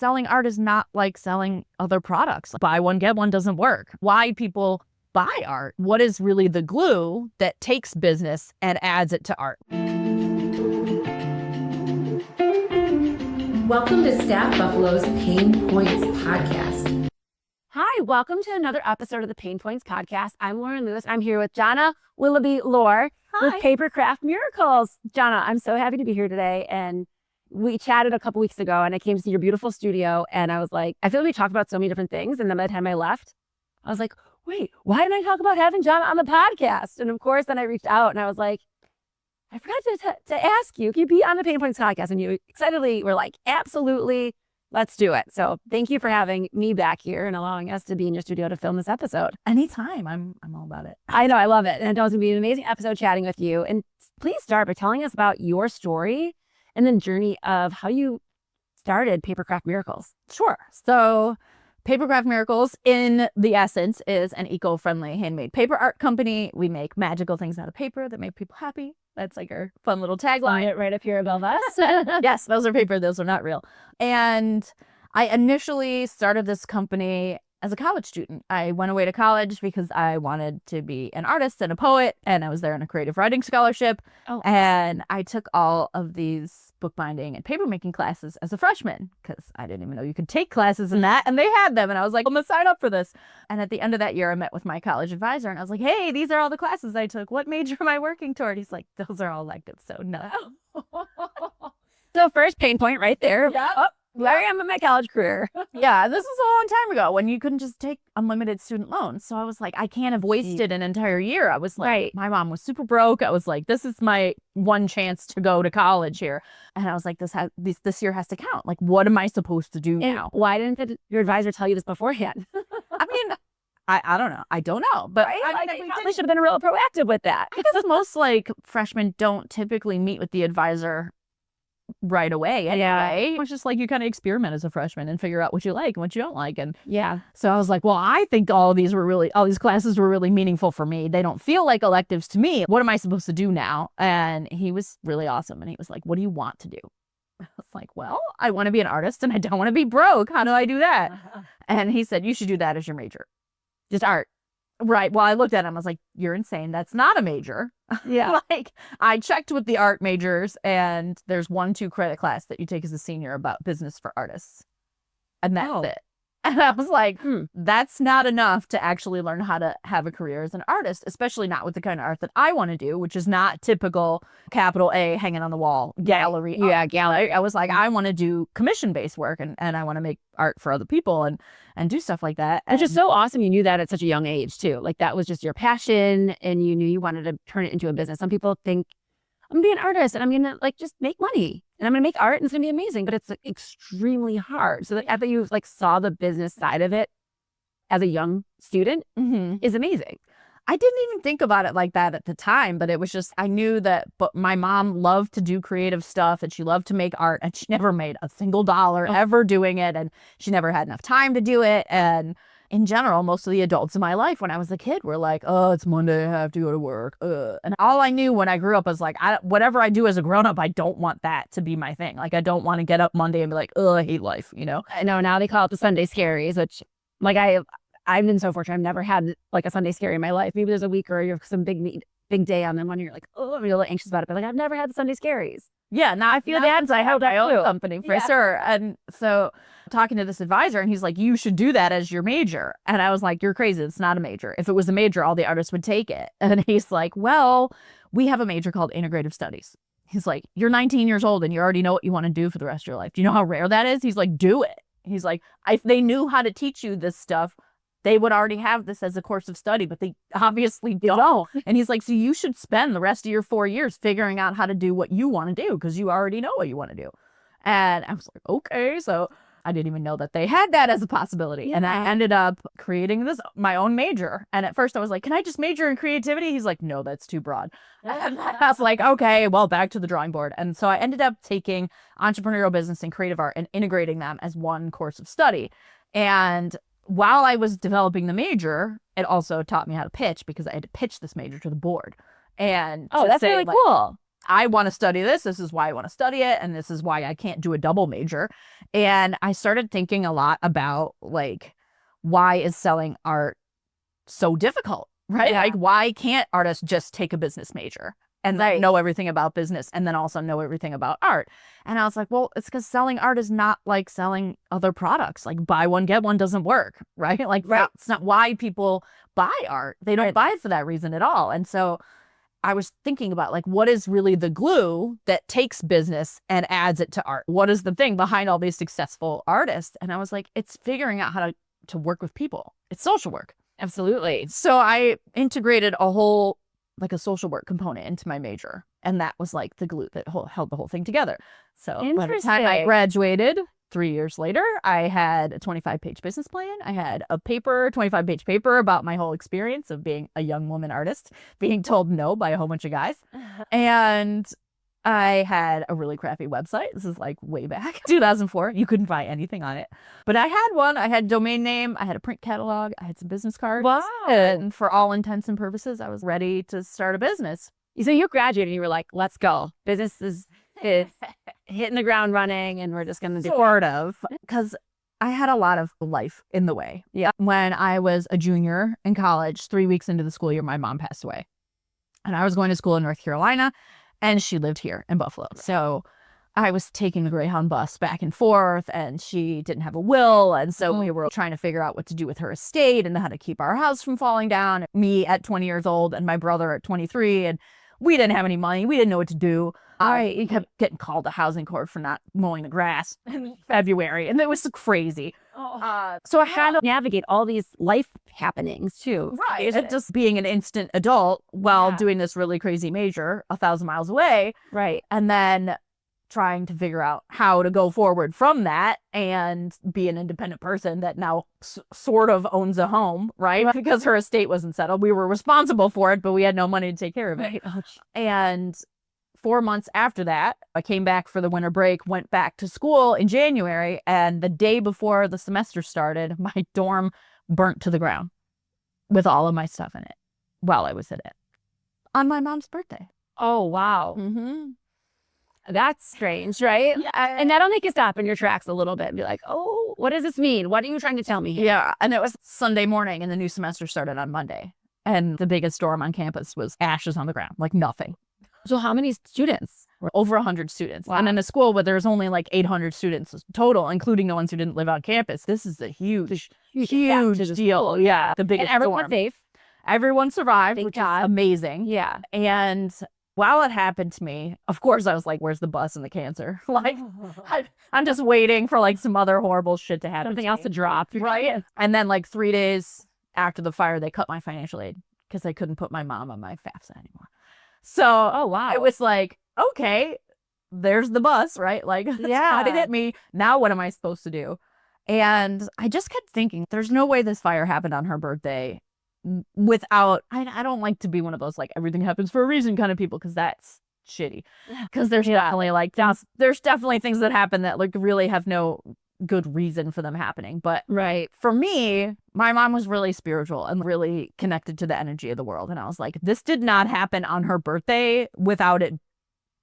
selling art is not like selling other products. Buy one, get one doesn't work. Why people buy art? What is really the glue that takes business and adds it to art? Welcome to StaffBuffalo's Pain Points Podcast. Hi, welcome to another episode of the Pain Points Podcast. I'm Lauren Lewis. I'm here with Janna Willoughby-Lohr with Papercraft Miracles. Janna, I'm so happy to be here today. And we chatted a couple weeks ago and I came to see your beautiful studio. And I was like, I feel like we talked about so many different things. And then by the time I left, I was like, wait, why didn't I talk about having Janna on the podcast? And of course, then I reached out and I was like, I forgot to ask you, can you be on the Pain Points Podcast? And you excitedly were like, absolutely, let's do it. So thank you for having me back here and allowing us to be in your studio to film this episode. Anytime. I'm all about it. I know, I love it. And I know it's going to be an amazing episode chatting with you. And please start by telling us about your story and then journey of how you started Papercraft Miracles. Sure. So Papercraft Miracles, in the essence, is an eco-friendly handmade paper art company. We make magical things out of paper that make people happy. That's like our fun little tagline. Right up here above us. Yes, those are paper. Those are not real. And I initially started this company as a college student. I went away to college because I wanted to be an artist and a poet, and I was there on a creative writing scholarship. Oh. And I took all of these bookbinding and papermaking classes as a freshman because I didn't even know you could take classes in that, and they had them. And I was like, I'm going to sign up for this. And at the end of that year, I met with my college advisor, and I was like, hey, these are all the classes I took. What major am I working toward? He's like, those are all electives, so no. So first pain point right there. Yep. Oh, there I am in my college career. Yeah, this was a long time ago when you couldn't just take unlimited student loans. So I was like, I can't have wasted an entire year. I was like, Right. My mom was super broke. I was like, this is my one chance to go to college here. And I was like, this year has to count. Like, what am I supposed to do now? Why didn't your advisor tell you this beforehand? I mean, I don't know. I don't know. But Right? I Like, mean, they we probably should have been real proactive with that. because most like freshmen don't typically meet with the advisor right away anyway. Yeah. It's just like you kind of experiment as a freshman and figure out what you like and what you don't like. And Yeah. so I was like, well, I think all these classes were really meaningful for me. They don't feel like electives to me. What am I supposed to do now? And he was really awesome. And he was like, what do you want to do? I was like, well, I want to be an artist and I don't want to be broke. How do I do that? And he said, you should do that as your major. Just art. Right. Well, I looked at him. I was like, you're insane. That's not a major. Yeah. Like, I checked with the art majors, and there's 1-2 credit class that you take as a senior about business for artists. And that's it. And I was like, that's not enough to actually learn how to have a career as an artist, especially not with the kind of art that I want to do, which is not typical capital A hanging on the wall gallery. Yeah, gallery. I was like, I want to do commission-based work, and I want to make art for other people and do stuff like that. Which is so awesome. You knew that at such a young age too. Like that was just your passion and you knew you wanted to turn it into a business. Some people think I'm gonna be an artist and I'm gonna like just make money and I'm gonna make art and it's gonna be amazing, but it's like extremely hard. So the fact that you like saw the business side of it as a young student is amazing. I didn't even think about it like that at the time, but it was just, I knew that, but my mom loved to do creative stuff and she loved to make art and she never made a single dollar ever doing it. And she never had enough time to do it. And in general, most of the adults in my life when I was a kid were like, oh, it's Monday, I have to go to work. And all I knew when I grew up was like, whatever I do as a grown up, I don't want that to be my thing. Like, I don't want to get up Monday and be like, oh, I hate life, you know? I know now they call it the Sunday scaries, which like I've been so fortunate. I've never had like a Sunday scary in my life. Maybe there's a week or you have some big day on, and when you're like, oh, I'm a little anxious about it. But like, I've never had the Sunday scaries. Yeah, now I feel bad because I held my own company for Yeah. sure. And so talking to this advisor, and he's like, you should do that as your major. And I was like, you're crazy. It's not a major. If it was a major, all the artists would take it. And he's like, well, we have a major called integrative studies. He's like, you're 19 years old and you already know what you want to do for the rest of your life. Do you know how rare that is? He's like, do it. He's like, if they knew how to teach you this stuff, they would already have this as a course of study, but they obviously don't. And he's like, so you should spend the rest of your 4 years figuring out how to do what you want to do because you already know what you want to do. And I was like, okay. So I didn't even know that they had that as a possibility. Yeah. And I ended up creating my own major. And at first I was like, can I just major in creativity? He's like, no, that's too broad. And I was like, okay, well, back to the drawing board. And so I ended up taking entrepreneurial business and creative art and integrating them as one course of study. And while I was developing the major, it also taught me how to pitch because I had to pitch this major to the board. And Oh, that's really cool. I want to study this. This is why I want to study it. And this is why I can't do a double major. And I started thinking a lot about like, why is selling art so difficult, right? Yeah. Like, why can't artists just take a business major and Right. know everything about business and then also know everything about art? And I was like, well, it's because selling art is not like selling other products. Like buy one, get one doesn't work, right? Like that's not why people buy art. They don't buy it for that reason at all. And so I was thinking about like, what is really the glue that takes business and adds it to art? What is the thing behind all these successful artists? And I was like, it's figuring out how to work with people. It's social work. Absolutely. So I integrated a whole, like a social work component into my major. And that was like the glue that held the whole thing together. So by the time I graduated, 3 years later, I had a 25-page business plan. I had a 25-page paper about my whole experience of being a young woman artist, being told no by a whole bunch of guys. And I had a really crappy website. This is like way back, 2004. You couldn't buy anything on it. But I had one. I had a domain name. I had a print catalog. I had some business cards. Wow. And for all intents and purposes, I was ready to start a business. So you graduated and you were like, let's go. Business is hitting the ground running and we're just going to do it. Sort of. Because I had a lot of life in the way. Yeah. When I was a junior in college, 3 weeks into the school year, my mom passed away. And I was going to school in North Carolina. And she lived here in Buffalo. So I was taking the Greyhound bus back and forth, and she didn't have a will. And so we were trying to figure out what to do with her estate and how to keep our house from falling down. Me at 20 years old and my brother at 23. And we didn't have any money. We didn't know what to do. I kept getting called to housing court for not mowing the grass in February. And it was crazy. So I had to navigate all these life happenings too. Right. And just being an instant adult while doing this really crazy major 1,000 miles away. Right. And then trying to figure out how to go forward from that and be an independent person that now sort of owns a home, right? Because her estate wasn't settled. We were responsible for it, but we had no money to take care of it. Right. Oh, and 4 months after that, I came back for the winter break, went back to school in January, and the day before the semester started, my dorm burnt to the ground with all of my stuff in it while I was in it on my mom's birthday. oh wow. Mm-hmm. That's strange, right? Yeah. And that'll make you stop in your tracks a little bit and be like, oh, what does this mean? What are you trying to tell me here? Yeah. And it was Sunday morning and the new semester started on Monday. And the biggest storm on campus was ashes on the ground, like nothing. So how many students? Over 100 students. Wow. And in a school where there's only like 800 students total, including the ones who didn't live on campus. This is a huge impact to the deal. school. Yeah. The biggest And everyone's storm. safe. Everyone survived, Thank which God. is amazing. Yeah. And while it happened to me, of course, I was like, where's the bus and the cancer? Like, I'm just waiting for like some other horrible shit to happen. Something to else me. to drop. Right. And then like 3 days after the fire, they cut my financial aid because they couldn't put my mom on my FAFSA anymore. So Oh, wow. it was like, okay, there's the bus, right? Like, Yeah. it hit me. Now what am I supposed to do? And I just kept thinking, there's no way this fire happened on her birthday without, I don't like to be one of those like everything happens for a reason kind of people, because that's shitty. Because there's definitely like, there's definitely things that happen that like really have no good reason for them happening. But Right. for me, my mom was really spiritual and really connected to the energy of the world. And I was like, this did not happen on her birthday without it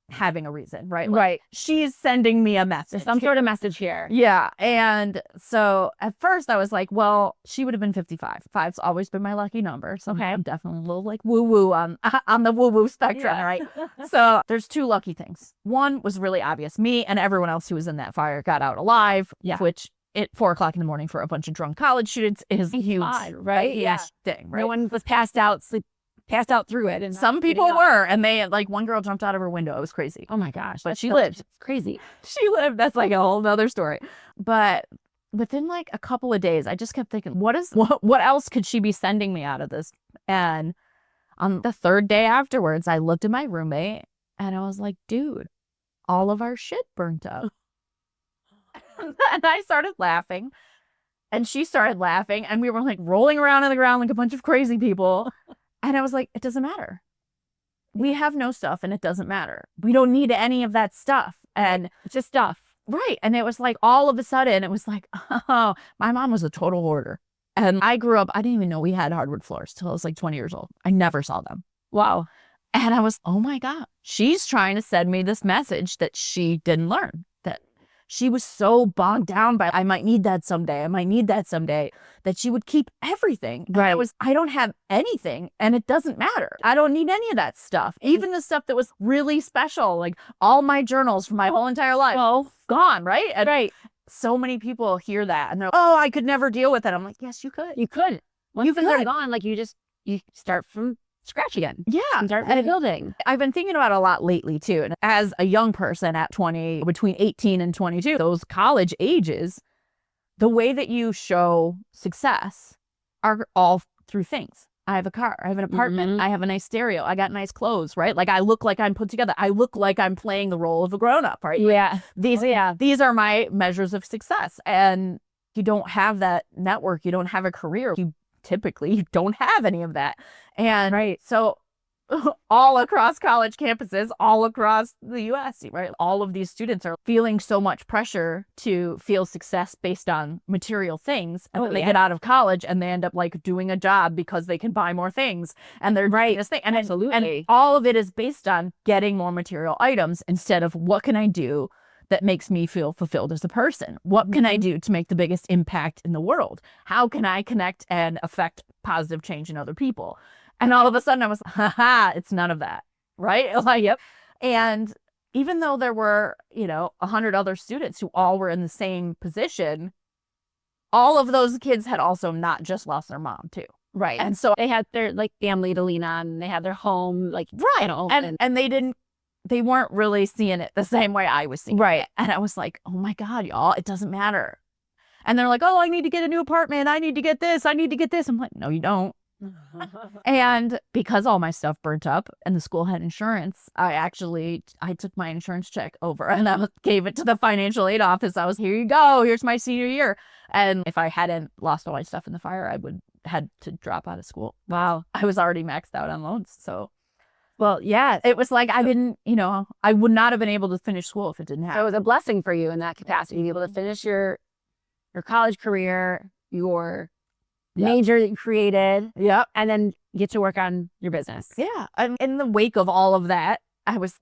having a reason, right? Like, Right. she's sending me a message. There's some sort of message here. Yeah. And so at first I was like, well, she would have been 55. Five's always been my lucky number. So Okay. I'm definitely a little like woo-woo on the woo-woo spectrum, Yeah. right? So there's two lucky things. One was really obvious. Me and everyone else who was in that fire got out alive, Yeah. which at 4 o'clock in the morning for a bunch of drunk college students is a huge God, right? huge Yeah. thing, right? No one was passed out through it. And not Some people getting up. were, and they like one girl jumped out of her window. It was crazy. Oh my gosh. But that's she so- lived. It's crazy. She lived. That's like a whole nother story. But within like a couple of days, I just kept thinking, what else could she be sending me out of this? And on the third day afterwards, I looked at my roommate and I was like, dude, all of our shit burnt up. And I started laughing. And she started laughing. And we were like rolling around on the ground like a bunch of crazy people. And I was like, it doesn't matter. We have no stuff and it doesn't matter. We don't need any of that stuff. And It's just stuff. right. And it was like all of a sudden, it was like, oh, my mom was a total hoarder. And I grew up, I didn't even know we had hardwood floors till I was like 20 years old. I never saw them. Wow. And I was, oh my God, she's trying to send me this message that she didn't learn, that she was so bogged down by, I might need that someday. I might need that someday, that she would keep everything. Right. I don't have anything and it doesn't matter. I don't need any of that stuff. Even the stuff that was really special, like all my journals from my whole entire life, gone, right? And Right. so many people hear that and they're, oh, I could never deal with it. I'm like, yes, you could. You could. Once things are gone, like you start from scratch again. Yeah. And start rebuilding. I've been thinking about it a lot lately too. And as a young person at 20, between 18 and 22, those college ages, the way that you show success are all through things. I have a car, I have an apartment, I have a nice stereo, I got nice clothes, right? Like I look like I'm put together. I look like I'm playing the role of a grown-up, right? Yeah. These are my measures of success. And you don't have that network, you don't have a career. You don't have any of that. And so all across college campuses, all across the US, right? All of these students are feeling so much pressure to feel success based on material things. And then they get out of college and they end up like doing a job because they can buy more things. And they're doing this thing. And absolutely. And all of it is based on getting more material items instead of what can I do that makes me feel fulfilled as a person? What can I do to make the biggest impact in the world? How can I connect and affect positive change in other people? And all of a sudden I was, it's none of that, right? Like, yep. And even though there were, 100 other students who all were in the same position, all of those kids had also not just lost their mom too. Right. And so they had their like family to lean on. They had their home, like, and they weren't really seeing it the same way I was seeing it. And I was like, oh my God, y'all, it doesn't matter. And they're like, oh, I need to get a new apartment. I need to get this. I need to get this. I'm like, no, you don't. And because all my stuff burnt up and the school had insurance, I took my insurance check over and I gave it to the financial aid office. I was, here you go. Here's my senior year. And if I hadn't lost all my stuff in the fire, I would had to drop out of school. Wow. I was already maxed out on loans. So. Well, yeah, it was like I didn't, I would not have been able to finish school if it didn't happen. So it was a blessing for you in that capacity to be able to finish your college career, your major that you created, and then get to work on your business. Yeah. And in the wake of all of that, I was,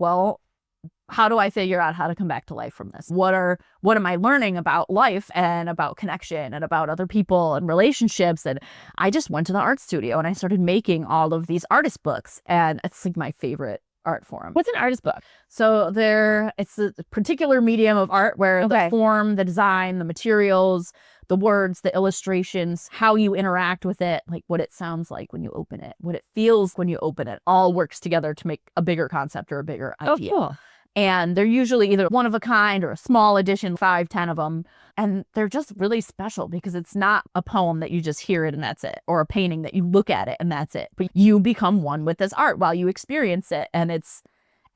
how do I figure out how to come back to life from this? What am I learning about life and about connection and about other people and relationships? And I just went to the art studio and I started making all of these artist books. And it's like my favorite art form. What's an artist book? So it's a particular medium of art where the form, the design, the materials, the words, the illustrations, how you interact with it, like what it sounds like when you open it, what it feels when you open it, all works together to make a bigger concept or a bigger idea. Oh, cool. And they're usually either one of a kind or a small edition, 5, 10 of them. And they're just really special because it's not a poem that you just hear it and that's it, or a painting that you look at it and that's it. But you become one with this art while you experience it. And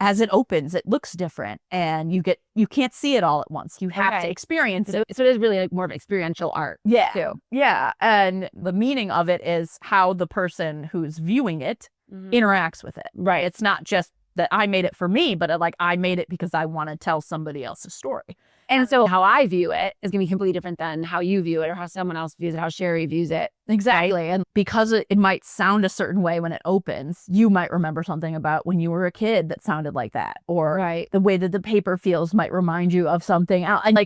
as it opens, it looks different and you can't see it all at once. You have to experience it. So it is really like more of experiential art. Yeah. Too. Yeah. And the meaning of it is how the person who's viewing it interacts with it. Right. It's not just that I made it for me, but I made it because I want to tell somebody else's story. And so how I view it is going to be completely different than how you view it or how someone else views it, how Sherry views it. Exactly. And because it might sound a certain way when it opens, you might remember something about when you were a kid that sounded like that. Or the way that the paper feels might remind you of something else. And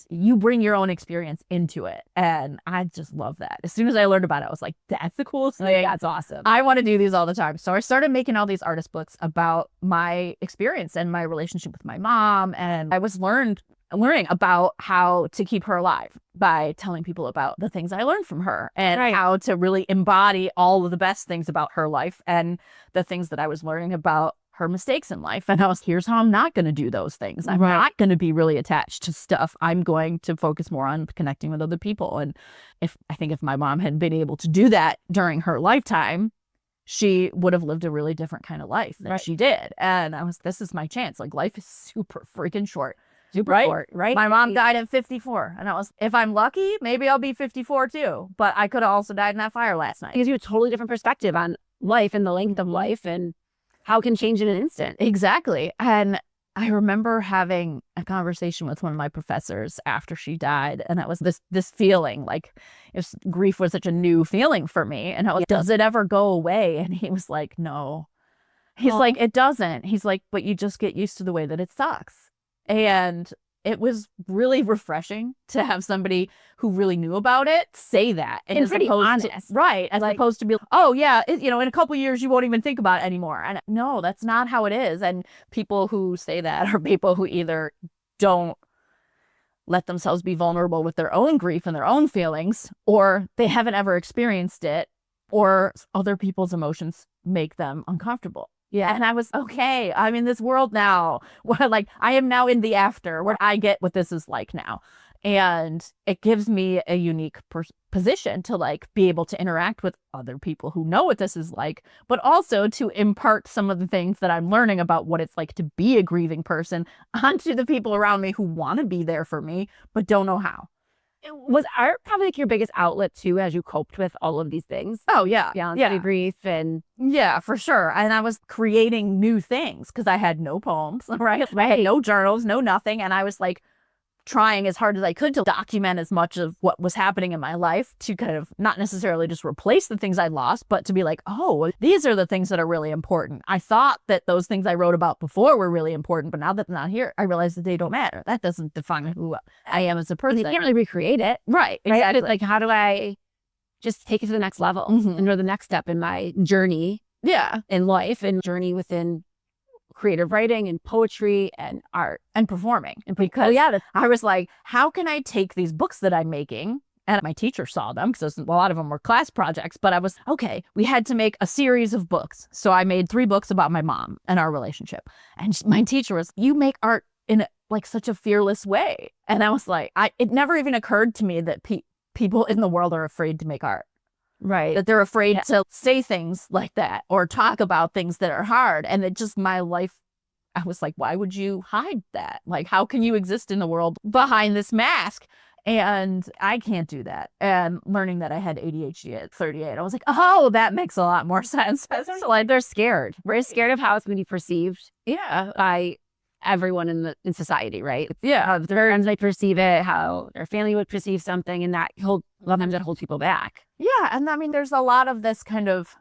you bring your own experience into it. And I just love that. As soon as I learned about it, I was like, that's the coolest thing. That's awesome. I want to do these all the time. So I started making all these artist books about my experience and my relationship with my mom. And I was learning about how to keep her alive by telling people about the things I learned from her and how to really embody all of the best things about her life and the things that I was learning about her mistakes in life. And here's how I'm not going to do those things. I'm not going to be really attached to stuff. I'm going to focus more on connecting with other people. And I think if my mom had been able to do that during her lifetime, she would have lived a really different kind of life than she did. And this is my chance. Like, life is super freaking short. Super short, right? My mom died at 54. And if I'm lucky, maybe I'll be 54 too. But I could have also died in that fire last night. It gives you a totally different perspective on life and the length of life and how it can change in an instant. Exactly. And I remember having a conversation with one of my professors after she died. And that was this feeling, like grief was such a new feeling for me. And I was, does it ever go away? And he was like, no. He's like, it doesn't. He's like, but you just get used to the way that it sucks. And it was really refreshing to have somebody who really knew about it say that. And pretty honest. Right. As opposed to be, oh, yeah, in a couple of years, you won't even think about it anymore. And no, that's not how it is. And people who say that are people who either don't let themselves be vulnerable with their own grief and their own feelings, or they haven't ever experienced it, or other people's emotions make them uncomfortable. Yeah. And I was, okay, I'm in this world now where like I am now in the after where I get what this is like now. And it gives me a unique position to like be able to interact with other people who know what this is like, but also to impart some of the things that I'm learning about what it's like to be a grieving person onto the people around me who want to be there for me, but don't know how. Was art probably like your biggest outlet too, as you coped with all of these things? Oh, yeah. Yeah. Grief and. Yeah, for sure. And I was creating new things because I had no poems, right? I had no journals, no nothing. And I was like trying as hard as I could to document as much of what was happening in my life to kind of not necessarily just replace the things I lost, but to be like, oh, these are the things that are really important. I thought that those things I wrote about before were really important, but now that they're not here, I realize that they don't matter. That doesn't define who I am as a person. You can't really recreate it. Right. Exactly. Like, how do I just take it to the next level and go to the next step in my journey in life and journey within creative writing and poetry and art and performing. And because I was like, how can I take these books that I'm making? And my teacher saw them because a lot of them were class projects, but I was, okay, we had to make a series of books. So I made 3 books about my mom and our relationship. And my teacher was, you make art in like such a fearless way. And I was like, it never even occurred to me that people in the world are afraid to make art. Right. That they're afraid to say things like that or talk about things that are hard. And it just, my life, I was like, why would you hide that? Like, how can you exist in the world behind this mask? And I can't do that. And learning that I had ADHD at 38, I was like, oh, that makes a lot more sense. So like, they're scared. We're scared of how it's going to be perceived by everyone in society, right? Yeah. How their friends might perceive it, how their family would perceive something, and a lot of times that holds people back. Yeah. And I mean, there's a lot of this kind of,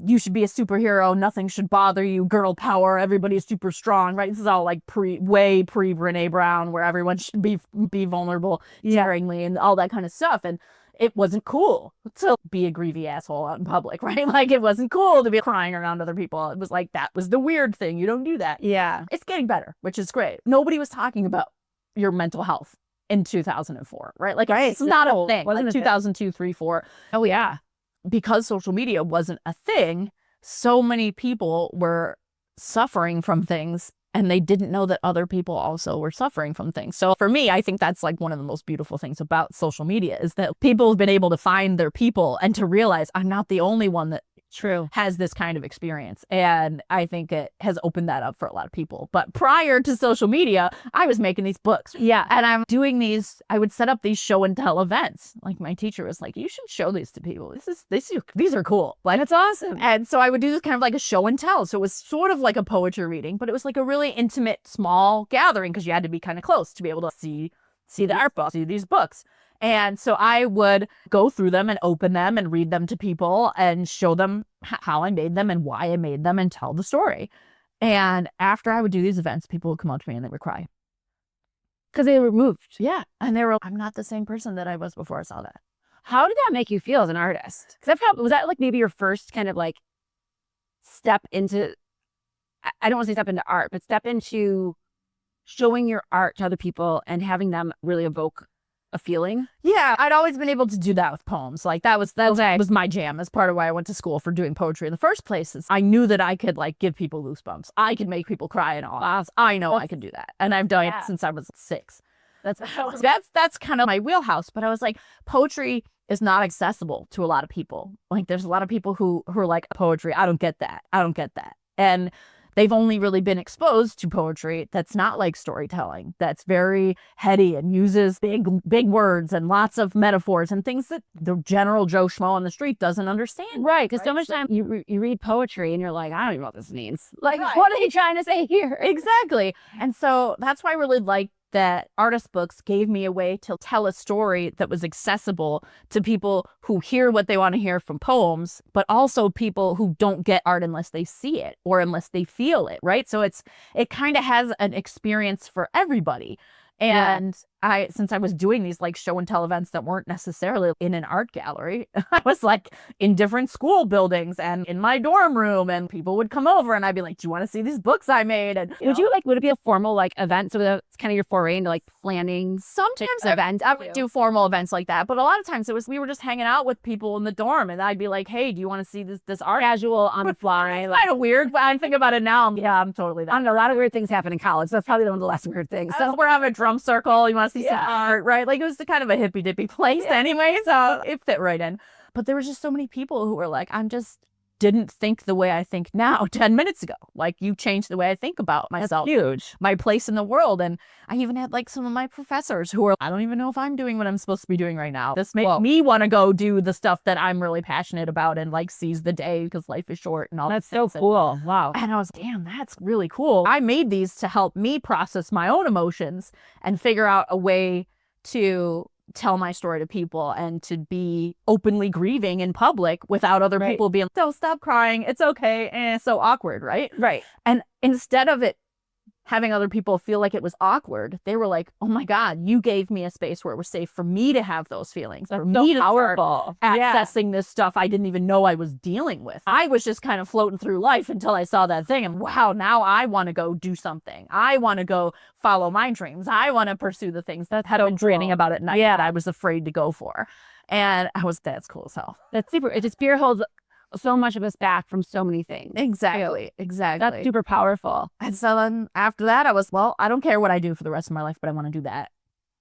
you should be a superhero, nothing should bother you, girl power, everybody's super strong, right? This is all like way pre Brene Brown, where everyone should be vulnerable, daringly, and all that kind of stuff. And it wasn't cool to be a grievy asshole out in public, right? Like, it wasn't cool to be crying around other people. It was like, that was the weird thing. You don't do that. Yeah. It's getting better, which is great. Nobody was talking about your mental health in 2004, right? Like, it's not a thing. Like 2002, 3, 4. Oh, yeah. Because social media wasn't a thing, so many people were suffering from things and they didn't know that other people also were suffering from things. So for me, I think that's like one of the most beautiful things about social media is that people have been able to find their people and to realize I'm not the only one that has this kind of experience. And I think it has opened that up for a lot of people. But prior to social media, I was making these books. Yeah. And I'm doing these, I would set up these show and tell events. Like, my teacher was like, you should show these to people. These are cool. Like, that's awesome. And so I would do this kind of like a show and tell. So it was sort of like a poetry reading, but it was like a really intimate, small gathering because you had to be kind of close to be able to see the art book, see these books. And so I would go through them and open them and read them to people and show them how I made them and why I made them and tell the story. And after I would do these events, people would come up to me and they would cry. Because they were moved. Yeah. And they were, I'm not the same person that I was before I saw that. How did that make you feel as an artist? Because was that like maybe your first kind of like step into, I don't want to say step into art, but step into showing your art to other people and having them really evoke a feeling? Yeah, I'd always been able to do that with poems. Like, that was my jam. As part of why I went to school for doing poetry in the first place. Is I knew that I could like give people goosebumps. I could make people cry and all. I know I could do that, and I've done it since I was 6. That's kind of my wheelhouse. But I was like, poetry is not accessible to a lot of people. Like, there's a lot of people who are like, poetry, I don't get that. And they've only really been exposed to poetry that's not like storytelling, that's very heady and uses big words and lots of metaphors and things that the general Joe Schmo on the street doesn't understand. Right, because so much time you read poetry and you're like, I don't even know what this means. Like, what are they trying to say here? Exactly. And so that's why I really like that artist books gave me a way to tell a story that was accessible to people who hear what they want to hear from poems, but also people who don't get art unless they see it or unless they feel it, right? So it kind of has an experience for everybody. And since I was doing these like show and tell events that weren't necessarily in an art gallery, I was like in different school buildings and in my dorm room, and people would come over and I'd be like, do you want to see these books I made? And would it be a formal like event? So that's kind of your foray into like planning sometimes events. I would do formal events like that, but a lot of times we were just hanging out with people in the dorm, and I'd be like, hey, do you want to see this art? Casual on the fly. Like, kind of weird, but I'm thinking about it now. I'm totally that. I don't know, a lot of weird things happen in college. That's probably one of the less weird things. So we're having a drum circle. You want to see some art, right? Like, it was kind of a hippy dippy place anyway, so it fit right in. But there was just so many people who were like, didn't think the way I think now 10 minutes ago. Like, you changed the way I think about myself. That's huge. My place in the world. And I even had like some of my professors who are, I don't even know if I'm doing what I'm supposed to be doing right now. This made me want to go do the stuff that I'm really passionate about and like seize the day because life is short and all that. That's so cool. Wow. And I was, damn, that's really cool. I made these to help me process my own emotions and figure out a way to tell my story to people and to be openly grieving in public without other people being, oh, stop crying. It's okay. And it's so awkward, right? Right. And instead of it having other people feel like it was awkward, they were like, oh my God, you gave me a space where it was safe for me to have those feelings, for me to start accessing this stuff I didn't even know I was dealing with. I was just kind of floating through life until I saw that thing. And wow, now I want to go do something. I want to go follow my dreams. I want to pursue the things that had been dreaming about at night that I was afraid to go for. And that's cool as hell. That's super. It just beer holds so much of us back from so many things. Exactly. That's super powerful. And so then after that, I was, well, I don't care what I do for the rest of my life, but I want to do that.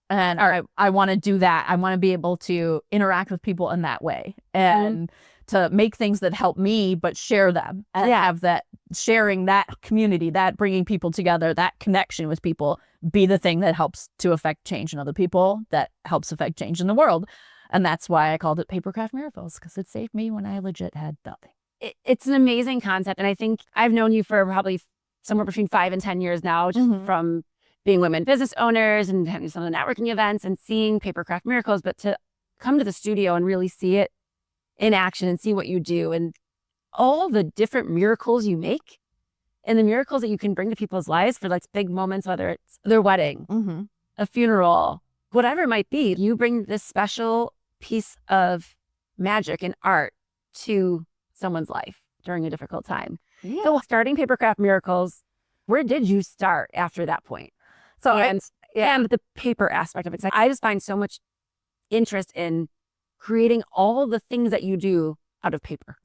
And all right, I want to do that. I want to be able to interact with people in that way and to make things that help me, but share them and have that sharing, that community, that bringing people together, that connection with people be the thing that helps to affect change in other people, that helps affect change in the world. And that's why I called it Papercraft Miracles, because it saved me when I legit had nothing. It's an amazing concept. And I think I've known you for probably somewhere between 5 and 10 years now, just from being women business owners and having some of the networking events and seeing Papercraft Miracles. But to come to the studio and really see it in action and see what you do and all the different miracles you make and the miracles that you can bring to people's lives for like big moments, whether it's their wedding, a funeral, whatever it might be, you bring this special piece of magic and art to someone's life during a difficult time. Yeah. So starting Papercraft Miracles, where did you start after that point? So and the paper aspect of it. I just find so much interest in creating all the things that you do out of paper.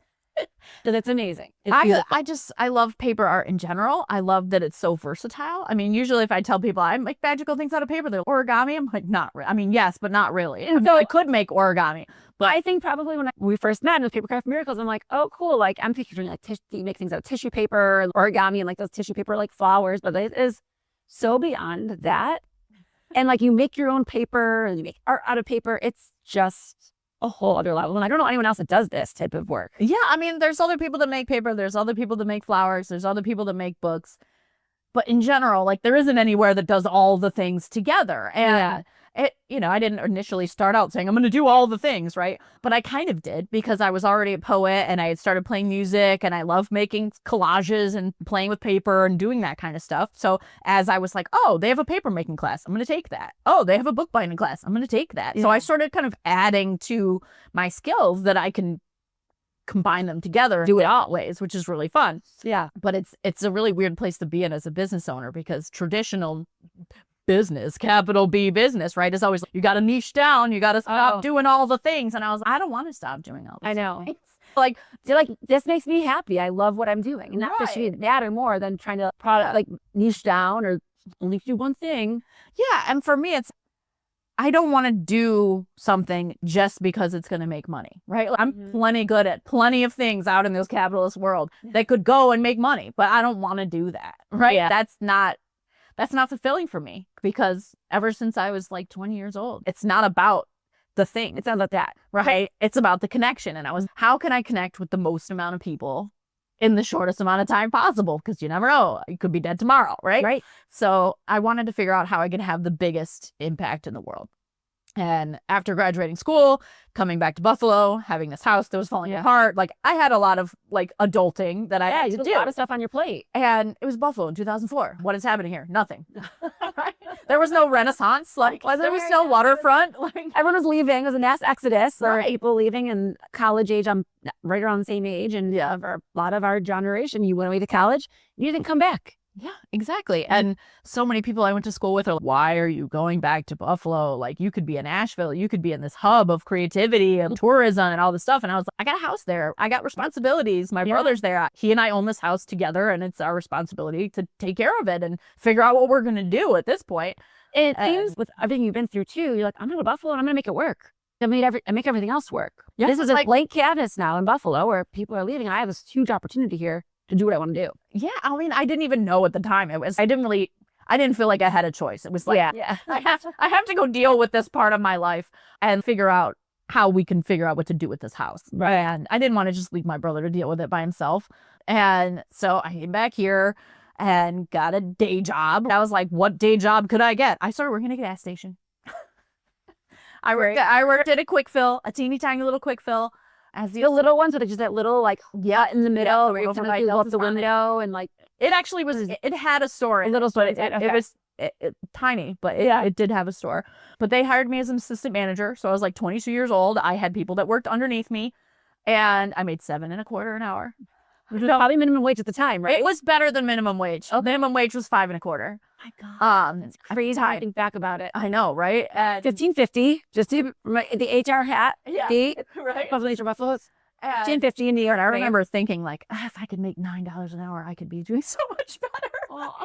So that's amazing. I love paper art in general. I love that it's so versatile. I mean, usually if I tell people I make magical things out of paper, they're origami. I'm like, not really. I mean, yes, but not really. So I could make origami. But I think probably when we first met with Papercraft Miracles, I'm like, oh, cool. Like I'm picturing like you make things out of tissue paper and origami and like those tissue paper like flowers, but it is so beyond that. And like you make your own paper and you make art out of paper. It's just a whole other level. And I don't know anyone else that does this type of work. Yeah, I mean, there's other people that make paper. There's other people that make flowers. There's other people that make books. But in general, like there isn't anywhere that does all the things together. And I didn't initially start out saying I'm going to do all the things, right? But I kind of did because I was already a poet and I had started playing music and I love making collages and playing with paper and doing that kind of stuff. So as I was like, oh, they have a paper making class, I'm going to take that. Oh, they have a book binding class, I'm going to take that. Yeah. So I started kind of adding to my skills that I can combine them together, do it all ways, which is really fun. Yeah. But it's a really weird place to be in as a business owner because traditional business, capital B business, right, is always you got to niche down, you got to stop doing all the things. And I was like, I don't want to stop doing all the things. I know. Like, this makes me happy. I love what I'm doing. And not that should matter more than trying to niche down or only do one thing. Yeah. And for me, I don't want to do something just because it's going to make money, right? I'm plenty good at plenty of things out in this capitalist world that could go and make money, but I don't want to do that, right? Yeah. That's not fulfilling for me because ever since I was like 20 years old, it's not about the thing. It's not about that, right? It's about the connection. And how can I connect with the most amount of people in the shortest amount of time possible, because you never know, you could be dead tomorrow, right? Right. So I wanted to figure out how I could have the biggest impact in the world. And after graduating school, coming back to Buffalo, having this house that was falling apart, like I had a lot of like adulting that I had to do. A lot of stuff on your plate. And it was Buffalo in 2004. What is happening here? Nothing. There was no Renaissance. Like there was no waterfront. Like Everyone was leaving. It was a mass exodus. There were Right. people leaving in college age. I'm right around the same age. And for a lot of our generation, you went away to college. You didn't come back. Yeah, exactly. And so many people I went to school with are like, why are you going back to Buffalo? Like you could be in Asheville. You could be in this hub of creativity and tourism and all this stuff. And I was like, I got a house there. I got responsibilities. My brother's there. He and I own this house together, and it's our responsibility to take care of it and figure out what we're going to do at this point. It seems with everything you've been through too, you're like, I'm going to Buffalo and I'm going to make it work. I make everything else work. Yeah, This is a like- blank canvas now in Buffalo where people are leaving. I have this huge opportunity here to do what I want to do. Yeah, I mean, I didn't even know at the time. I didn't feel like I had a choice. It was like, Yeah. I have to go deal with this part of my life and figure out how we can figure out what to do with this house. Right. And I didn't want to just leave my brother to deal with it by himself. And so I came back here and got a day job. I was like, what day job could I get? I started working at a gas station. I worked at a quick fill, a teeny tiny little quick fill. As The little ones with just that little like in the middle where you over can by go up the Delta's on it. window and like It actually was, it had a store. a little store. It was tiny, but it did have a store. But they hired me as an assistant manager. So I was like 22 years old. I had people that worked underneath me, and I made $7.25 an hour. Probably minimum wage at the time, right? It was better than minimum wage. Minimum wage was $5.25. My God. It's Crazy to think back about it. I know, right? And $15.50 just to the HR hat. The right. Buffalo. And $15.50 in New York. I remember thinking like, if I could make $9 an hour, I could be doing so much better.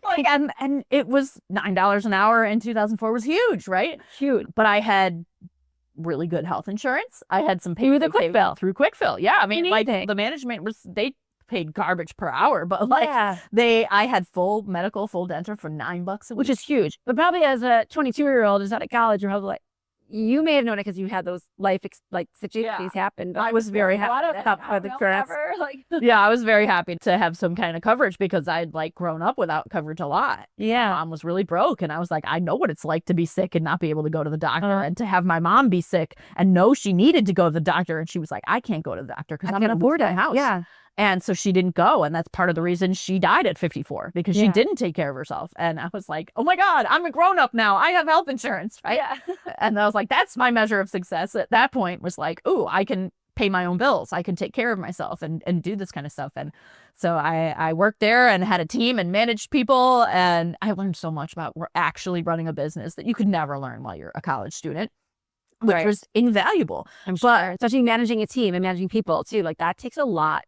Like, and it was $9 an hour in 2004 was huge, right? Huge. But I had really good health insurance. I had some Through the quick fill. Through quick fill. Yeah. I mean, like Amazing. the management they paid garbage per hour, but like I had full medical, full dental for $9 a week. which is huge. But probably as a 22-year-old who's out of college, you're probably like, you may have known it because you had those life situations happen. But I was very happy. Yeah, I was very happy to have some kind of coverage because I'd like grown up without coverage a lot. Yeah. Mom was really broke, and I was like, I know what it's like to be sick and not be able to go to the doctor, and to have my mom be sick and know she needed to go to the doctor, and she was like, I can't go to the doctor because I'm going to lose my house. Yeah. And so she didn't go, and that's part of the reason she died at 54 because she didn't take care of herself. And I was like, oh my God, I'm a grown up now. I have health insurance, right? Yeah. And I was like, that's my measure of success at that point, was like, ooh, I can pay my own bills. I can take care of myself and do this kind of stuff. And so I worked there and had a team and managed people. And I learned so much about actually running a business that you could never learn while you're a college student, which was invaluable. I'm sure. Especially managing a team and managing people too. Like that takes a lot.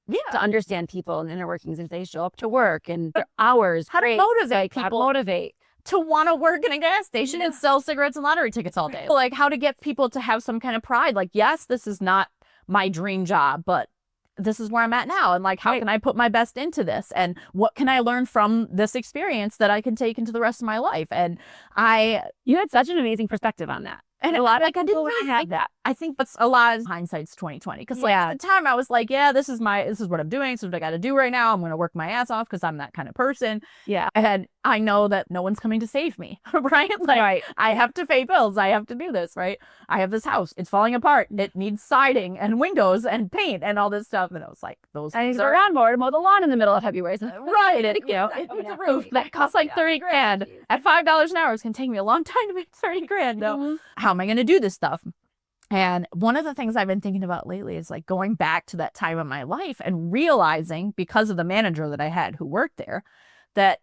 Yeah. To understand people and inner workings as they show up to work and their hours. How to motivate How to people. motivate. To want to work in a gas station and sell cigarettes and lottery tickets all day. Like how to get people to have some kind of pride. Like, yes, this is not my dream job, but this is where I'm at now. And like, how can I put my best into this? And what can I learn from this experience that I can take into the rest of my life? And you had such an amazing perspective on that. And a lot of I didn't people really have that. I think that's a lot of hindsight's 2020. Because like at the time I was like, yeah, this is what I'm doing. This is what I got to do right now. I'm going to work my ass off because I'm that kind of person. Yeah. And I know that no one's coming to save me, right? Like I have to pay bills. I have to do this, right? I have this house. It's falling apart. It needs siding and windows and paint and all this stuff. And I was like, those I need things to go are around more to mow the lawn in the middle of February. right. It's a roof that costs like $30,000 at $5 an hour. It's going to take me a long time to make $30,000 though. How am I going to do this stuff? And one of the things I've been thinking about lately is like going back to that time in my life and realizing, because of the manager that I had who worked there, that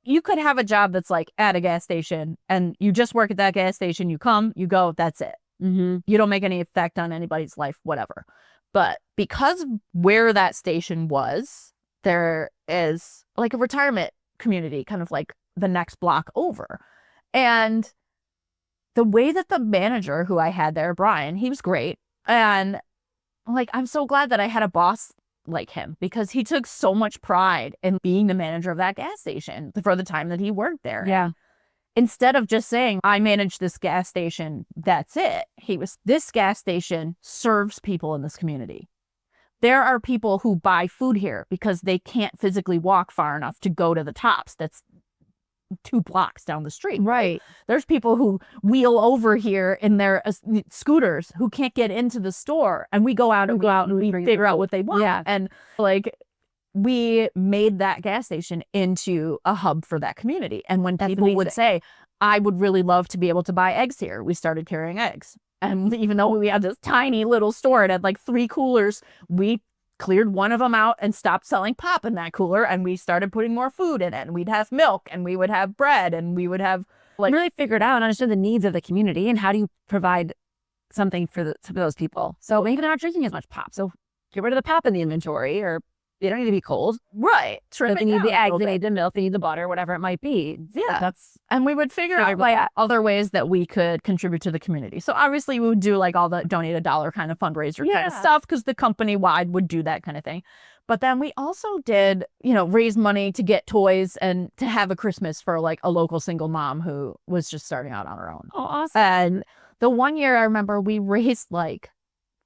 you could have a job that's like at a gas station and you just work at that gas station. You come, you go, that's it. You don't make any effect on anybody's life, whatever. But because of where that station was, there is like a retirement community kind of like the next block over. And the way that the manager who I had there, Brian, he was great. And like, I'm so glad that I had a boss like him because he took so much pride in being the manager of that gas station for the time that he worked there. Yeah. Instead of just saying, I manage this gas station, that's it. This gas station serves people in this community. there are people who buy food here because they can't physically walk far enough to go to the Tops. That's 2 blocks down the street. Right. There's people who wheel over here in their scooters who can't get into the store, and we go out and we figure out what they want. Yeah. And like, we made that gas station into a hub for that community. And when people would say, I would really love to be able to buy eggs here, we started carrying eggs. And even though we had this tiny little store, it had like 3 coolers, we cleared one of them out and stopped selling pop in that cooler, and we started putting more food in it, and we'd have milk, and we would have bread, and we would have like really figured out and understood the needs of the community, and how do you provide something for those people. So maybe they're not drinking as much pop, so get rid of the pop in the inventory, or they don't need to be cold. Right. So they need the eggs, they need the milk, they need the butter, whatever it might be. Yeah. And we would figure out like other ways that we could contribute to the community. So obviously we would do like all the donate $1 kind of fundraiser kind of stuff, because the company wide would do that kind of thing. But then we also did, raise money to get toys and to have a Christmas for like a local single mom who was just starting out on her own. Oh, awesome. And the one year I remember we raised like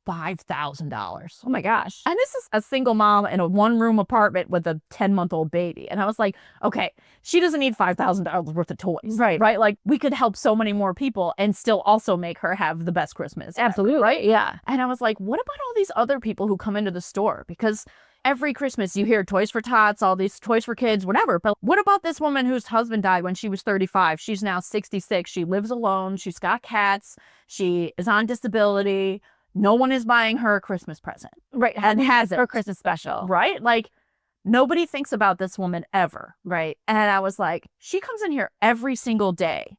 $5,000. Oh my gosh. And this is a single mom in a 1-room apartment with a 10-month-old baby. And I was like, okay, she doesn't need $5,000 worth of toys. Right. Like, we could help so many more people and still also make her have the best Christmas. Absolutely. Ever, right? Yeah. And I was like, what about all these other people who come into the store? Because every Christmas you hear Toys for Tots, all these toys for kids, whatever. But what about this woman whose husband died when she was 35? She's now 66. She lives alone. She's got cats. She is on disability. No one is buying her a Christmas present. Right. And has it. Her Christmas special. Right? Like, nobody thinks about this woman ever. Right. And I was like, she comes in here every single day,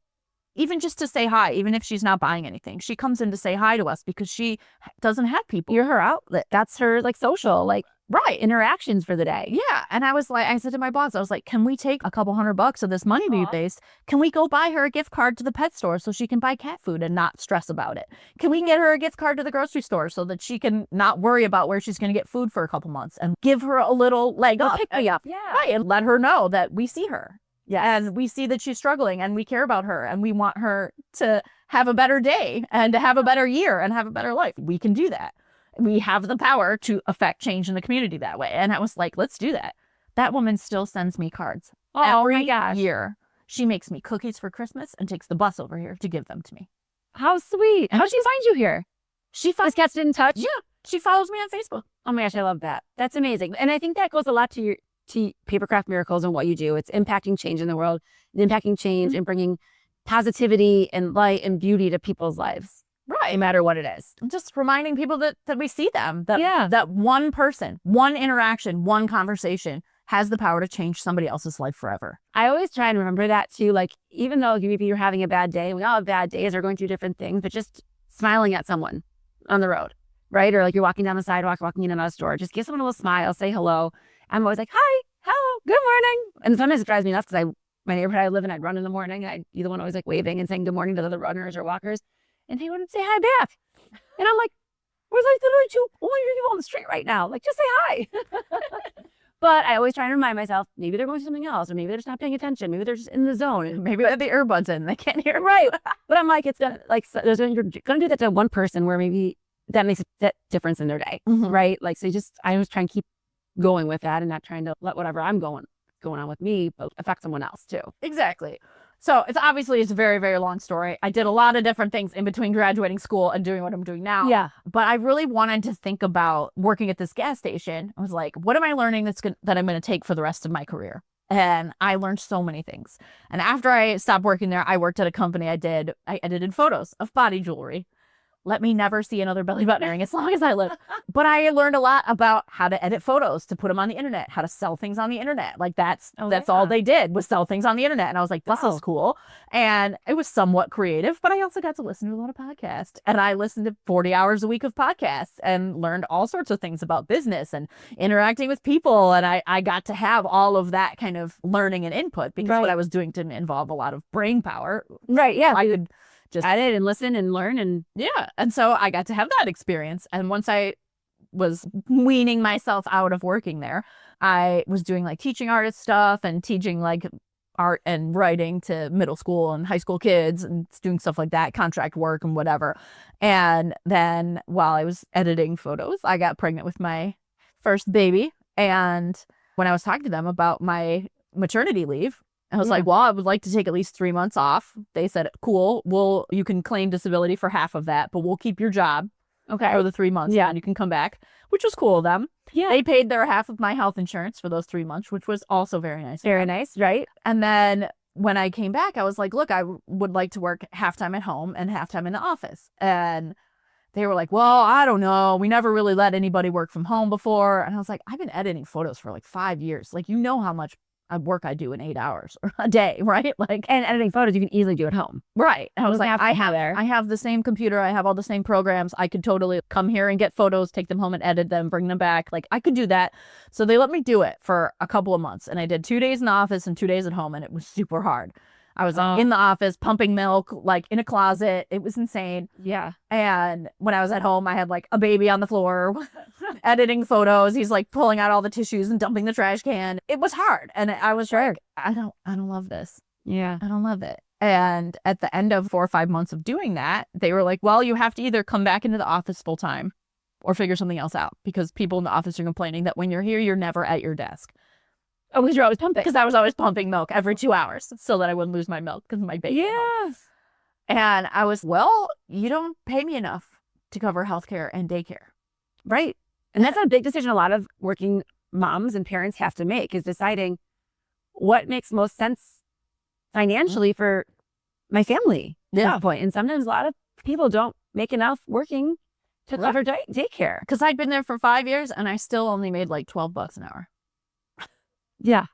even just to say hi, even if she's not buying anything. She comes in to say hi to us because she doesn't have people. You're her outlet. That's her like social, like, right, interactions for the day. Yeah. And I was like, I said to my boss, I was like, can we take a couple $100 of this money we based? Can we go buy her a gift card to the pet store so she can buy cat food and not stress about it? Can we get her a gift card to the grocery store so that she can not worry about where she's going to get food for a couple months, and give her a little leg up? Pick me up. Yeah. Right. And let her know that we see her. Yeah. And we see that she's struggling, and we care about her, and we want her to have a better day and to have a better year and have a better life. We can do that. We have the power to affect change in the community that way. And I was like, let's do that. That woman still sends me cards. Every year. She makes me cookies for Christmas and takes the bus over here to give them to me. How sweet. How'd she find you here? She This cat's in touch? Yeah. She follows me on Facebook. Oh my gosh, I love that. That's amazing. And I think that goes a lot to Papercraft Miracles and what you do. It's impacting change in the world, impacting change and bringing positivity and light and beauty to people's lives. Right. No matter what it is. Just reminding people that we see them. That one person, one interaction, one conversation has the power to change somebody else's life forever. I always try and remember that too. Like, even though maybe you're having a bad day, we all have bad days or going through different things, but just smiling at someone on the road, right? Or like you're walking down the sidewalk, walking in and out of a store, just give someone a little smile, say hello. I'm always like, hi, hello, good morning. And sometimes it drives me nuts because my neighborhood I live in, I'd run in the morning. I'd be the one always like waving and saying good morning to the other runners or walkers. And they wouldn't say hi back. And I'm like, where's like literally 2 only people on the street right now? Like, just say hi. But I always try and remind myself, maybe they're going to something else, or maybe they're just not paying attention. Maybe they're just in the zone. And maybe they have the earbuds in. They can't hear. Right. But I'm like, it's gonna like you're gonna do that to one person where maybe that makes that difference in their day. Right. Like, so I always try and keep going with that and not trying to let whatever I'm going on with me but affect someone else too. Exactly. So it's a very, very long story. I did a lot of different things in between graduating school and doing what I'm doing now. Yeah. But I really wanted to think about working at this gas station. I was like, what am I learning that I'm going to take for the rest of my career? And I learned so many things. And after I stopped working there, I worked at a company. I edited photos of body jewelry. Let me never see another belly button earring as long as I live. But I learned a lot about how to edit photos, to put them on the internet, how to sell things on the internet. Like that's all they did was sell things on the internet. And I was like, this is cool. And it was somewhat creative, but I also got to listen to a lot of podcasts. And I listened to 40 hours a week of podcasts and learned all sorts of things about business and interacting with people. And I got to have all of that kind of learning and input because what I was doing didn't involve a lot of brain power. Right. Yeah. I could just edit and listen and learn and and so I got to have that experience. And once I was weaning myself out of working there, I was doing like teaching artist stuff and teaching like art and writing to middle school and high school kids and doing stuff like that, contract work and whatever. And then while I was editing photos, I got pregnant with my first baby. And when I was talking to them about my maternity leave, I was like, well, I would like to take at least 3 months off. They said, cool. You can claim disability for half of that, but we'll keep your job for the 3 months. Yeah. And you can come back, which was cool of them. Yeah. They paid their half of my health insurance for those 3 months, which was also very nice. Very nice, right? And then when I came back, I was like, look, I would like to work half-time at home and half-time in the office. And they were like, well, I don't know. We never really let anybody work from home before. And I was like, I've been editing photos for like 5 years. Like, you know how much work I do in 8 hours a day, right? Like, and editing photos you can easily do at home. Right. And I was like, I have the same computer. I have all the same programs. I could totally come here and get photos, take them home and edit them, bring them back. Like, I could do that. So they let me do it for a couple of months. And I did 2 days in the office and 2 days at home. And it was super hard. I was in the office pumping milk, like in a closet. It was insane. Yeah. And when I was at home, I had like a baby on the floor editing photos. He's like pulling out all the tissues and dumping the trash can. It was hard. And I was like, I don't love this. Yeah. I don't love it. And at the end of 4 or 5 months of doing that, they were like, well, you have to either come back into the office full time or figure something else out, because people in the office are complaining that when you're here, you're never at your desk. Oh, because you're always pumping. Because I was always pumping milk every 2 hours so that I wouldn't lose my milk because my baby. Yes. And I was, well, you don't pay me enough to cover healthcare and daycare. Right. And that's a big decision a lot of working moms and parents have to make, is deciding what makes most sense financially for my family at that point. And sometimes a lot of people don't make enough working to cover daycare. Because I'd been there for 5 years and I still only made like $12 an hour. Yeah.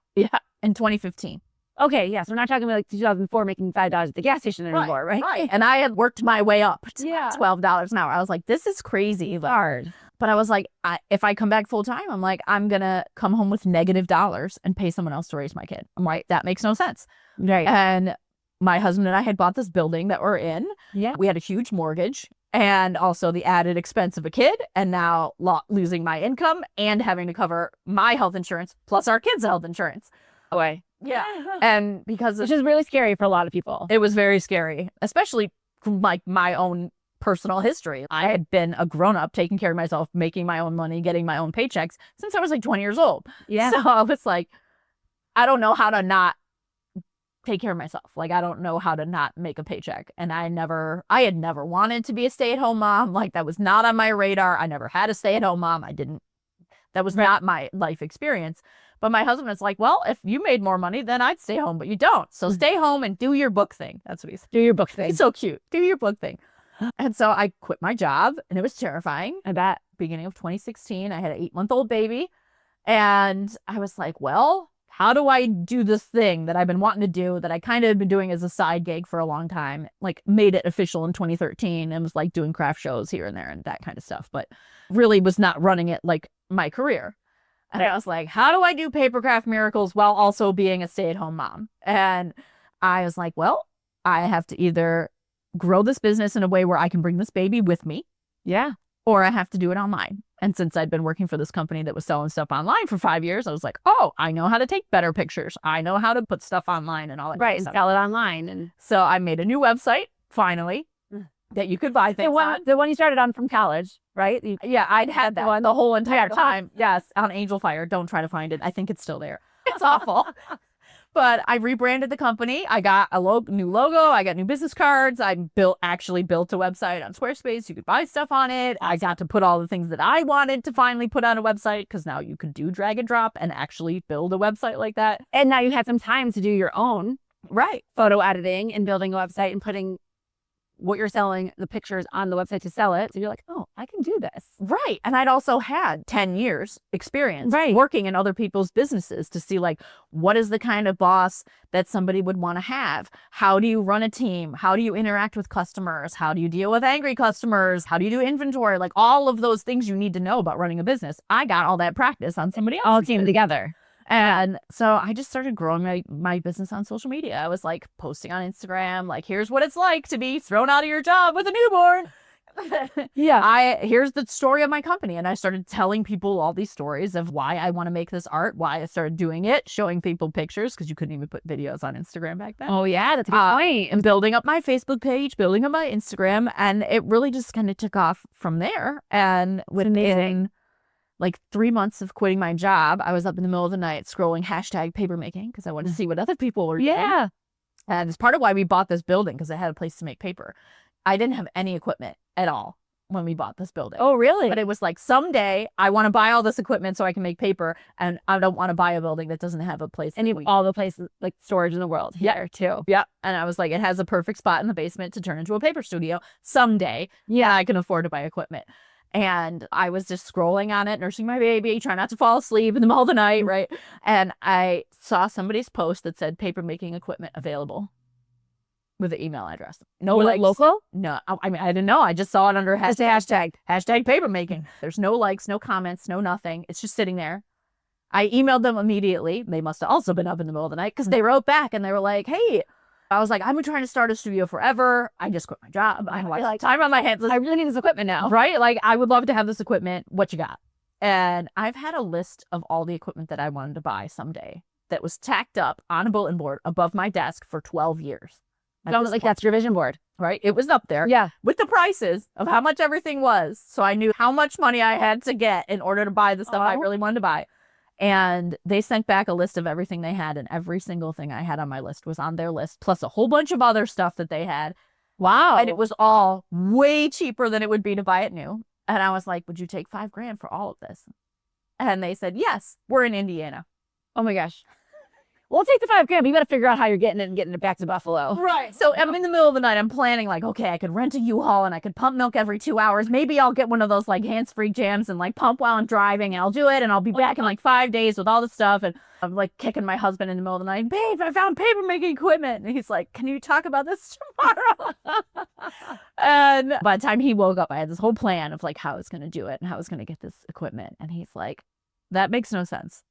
In 2015. Okay. Yeah. So we're not talking about like 2004 making $5 at the gas station anymore, right? Right. And I had worked my way up to $12 an hour. I was like, this is crazy. Hard. But I was like, if I come back full time, I'm like, I'm going to come home with negative dollars and pay someone else to raise my kid. I'm like, that makes no sense. Right. And my husband and I had bought this building that we're in. Yeah. We had a huge mortgage. And also the added expense of a kid, and now losing my income and having to cover my health insurance plus our kids' health insurance. Away. Yeah. And because which is really scary for a lot of people. It was very scary, especially from like my own personal history. I had been a grown-up, taking care of myself, making my own money, getting my own paychecks since I was like 20 years old. Yeah. So I was like, I don't know how to not take care of myself. Like, I don't know how to not make a paycheck. And I had never wanted to be a stay-at-home mom. Like, that was not on my radar. I never had a stay-at-home mom. That was not my life experience. But my husband was like, well, if you made more money, then I'd stay home, but you don't. So stay home and do your book thing. That's what he said. Do your book thing. He's so cute. Do your book thing. And so I quit my job, and it was terrifying. I bet. Beginning of 2016, I had an 8-month-old baby. And I was like, well, how do I do this thing that I've been wanting to do, that I kind of had been doing as a side gig for a long time, like made it official in 2013 and was like doing craft shows here and there and that kind of stuff, but really was not running it like my career. And I was like, how do I do Papercraft Miracles while also being a stay-at-home mom? And I was like, well, I have to either grow this business in a way where I can bring this baby with me. Yeah. Or I have to do it online. And since I'd been working for this company that was selling stuff online for 5 years, I was like, oh, I know how to take better pictures. I know how to put stuff online and all that. Right, and sell it online. And so I made a new website, finally, that you could buy things on. The one you started on from college, right? Yeah, I'd had that one the whole entire time. Yes, on Angel Fire. Don't try to find it. I think it's still there. It's awful. But I rebranded the company. I got a new logo. I got new business cards. I actually built a website on Squarespace. You could buy stuff on it. I got to put all the things that I wanted to finally put on a website, because now you could do drag and drop and actually build a website like that. And now you had some time to do your own photo editing and building a website and putting what you're selling, the pictures on the website to sell it. So you're like, oh, I can do this. Right. And I'd also had 10 years experience working in other people's businesses to see, like, what is the kind of boss that somebody would want to have? How do you run a team? How do you interact with customers? How do you deal with angry customers? How do you do inventory? Like, all of those things you need to know about running a business. I got all that practice on somebody else. All came together. And so I just started growing my business on social media. I was like posting on Instagram, like, here's what it's like to be thrown out of your job with a newborn. Here's the story of my company. And I started telling people all these stories of why I want to make this art, why I started doing it, showing people pictures, because you couldn't even put videos on Instagram back then. Oh, yeah, that's a good point. And building up my Facebook page, building up my Instagram. And it really just kind of took off from there. And within like 3 months of quitting my job, I was up in the middle of the night scrolling hashtag papermaking because I wanted to see what other people were doing. Yeah. And it's part of why we bought this building because it had a place to make paper. I didn't have any equipment at all when we bought this building. Oh, really? But it was like, someday I want to buy all this equipment so I can make paper, and I don't want to buy a building that doesn't have a place. And you have all the places, like storage in the world here too. Yeah. And I was like, it has a perfect spot in the basement to turn into a paper studio someday. Yeah, I can afford to buy equipment. And I was just scrolling on it, nursing my baby, trying not to fall asleep in the middle of the night, right? And I saw somebody's post that said paper making equipment available with an email address. No, Was it local? No, I mean, I didn't know. I just saw it under Just a hashtag. paper making. There's no likes, no comments, no nothing. It's just sitting there. I emailed them immediately. They must have also been up in the middle of the night because they wrote back and they were like, hey, I was like, I've been trying to start a studio forever. I just quit my job. I have like time on my hands. I really need this equipment now. Right? Like, I would love to have this equipment. What you got? And I've had a list of all the equipment that I wanted to buy someday that was tacked up on a bulletin board above my desk for 12 years. Sounds like that's your vision board. Right? It was up there. Yeah. With the prices of how much everything was. So I knew how much money I had to get in order to buy the stuff I really wanted to buy. And they sent back a list of everything they had, and every single thing I had on my list was on their list, plus a whole bunch of other stuff that they had. Wow. And it was all way cheaper than it would be to buy it new. And I was like, would you take $5,000 for all of this? And they said, yes, we're in Indiana. Oh my gosh. We'll take the $5,000, but you got to figure out how you're getting it and getting it back to Buffalo. Right. So I'm in the middle of the night. I'm planning like, okay, I could rent a U-Haul and I could pump milk every 2 hours. Maybe I'll get one of those like hands-free jams and like pump while I'm driving, and I'll do it. And I'll be back in like 5 days with all the stuff. And I'm like kicking my husband in the middle of the night. Babe, I found paper making equipment. And he's like, can you talk about this tomorrow? And by the time he woke up, I had this whole plan of like how I was going to do it and how I was going to get this equipment. And he's like, that makes no sense.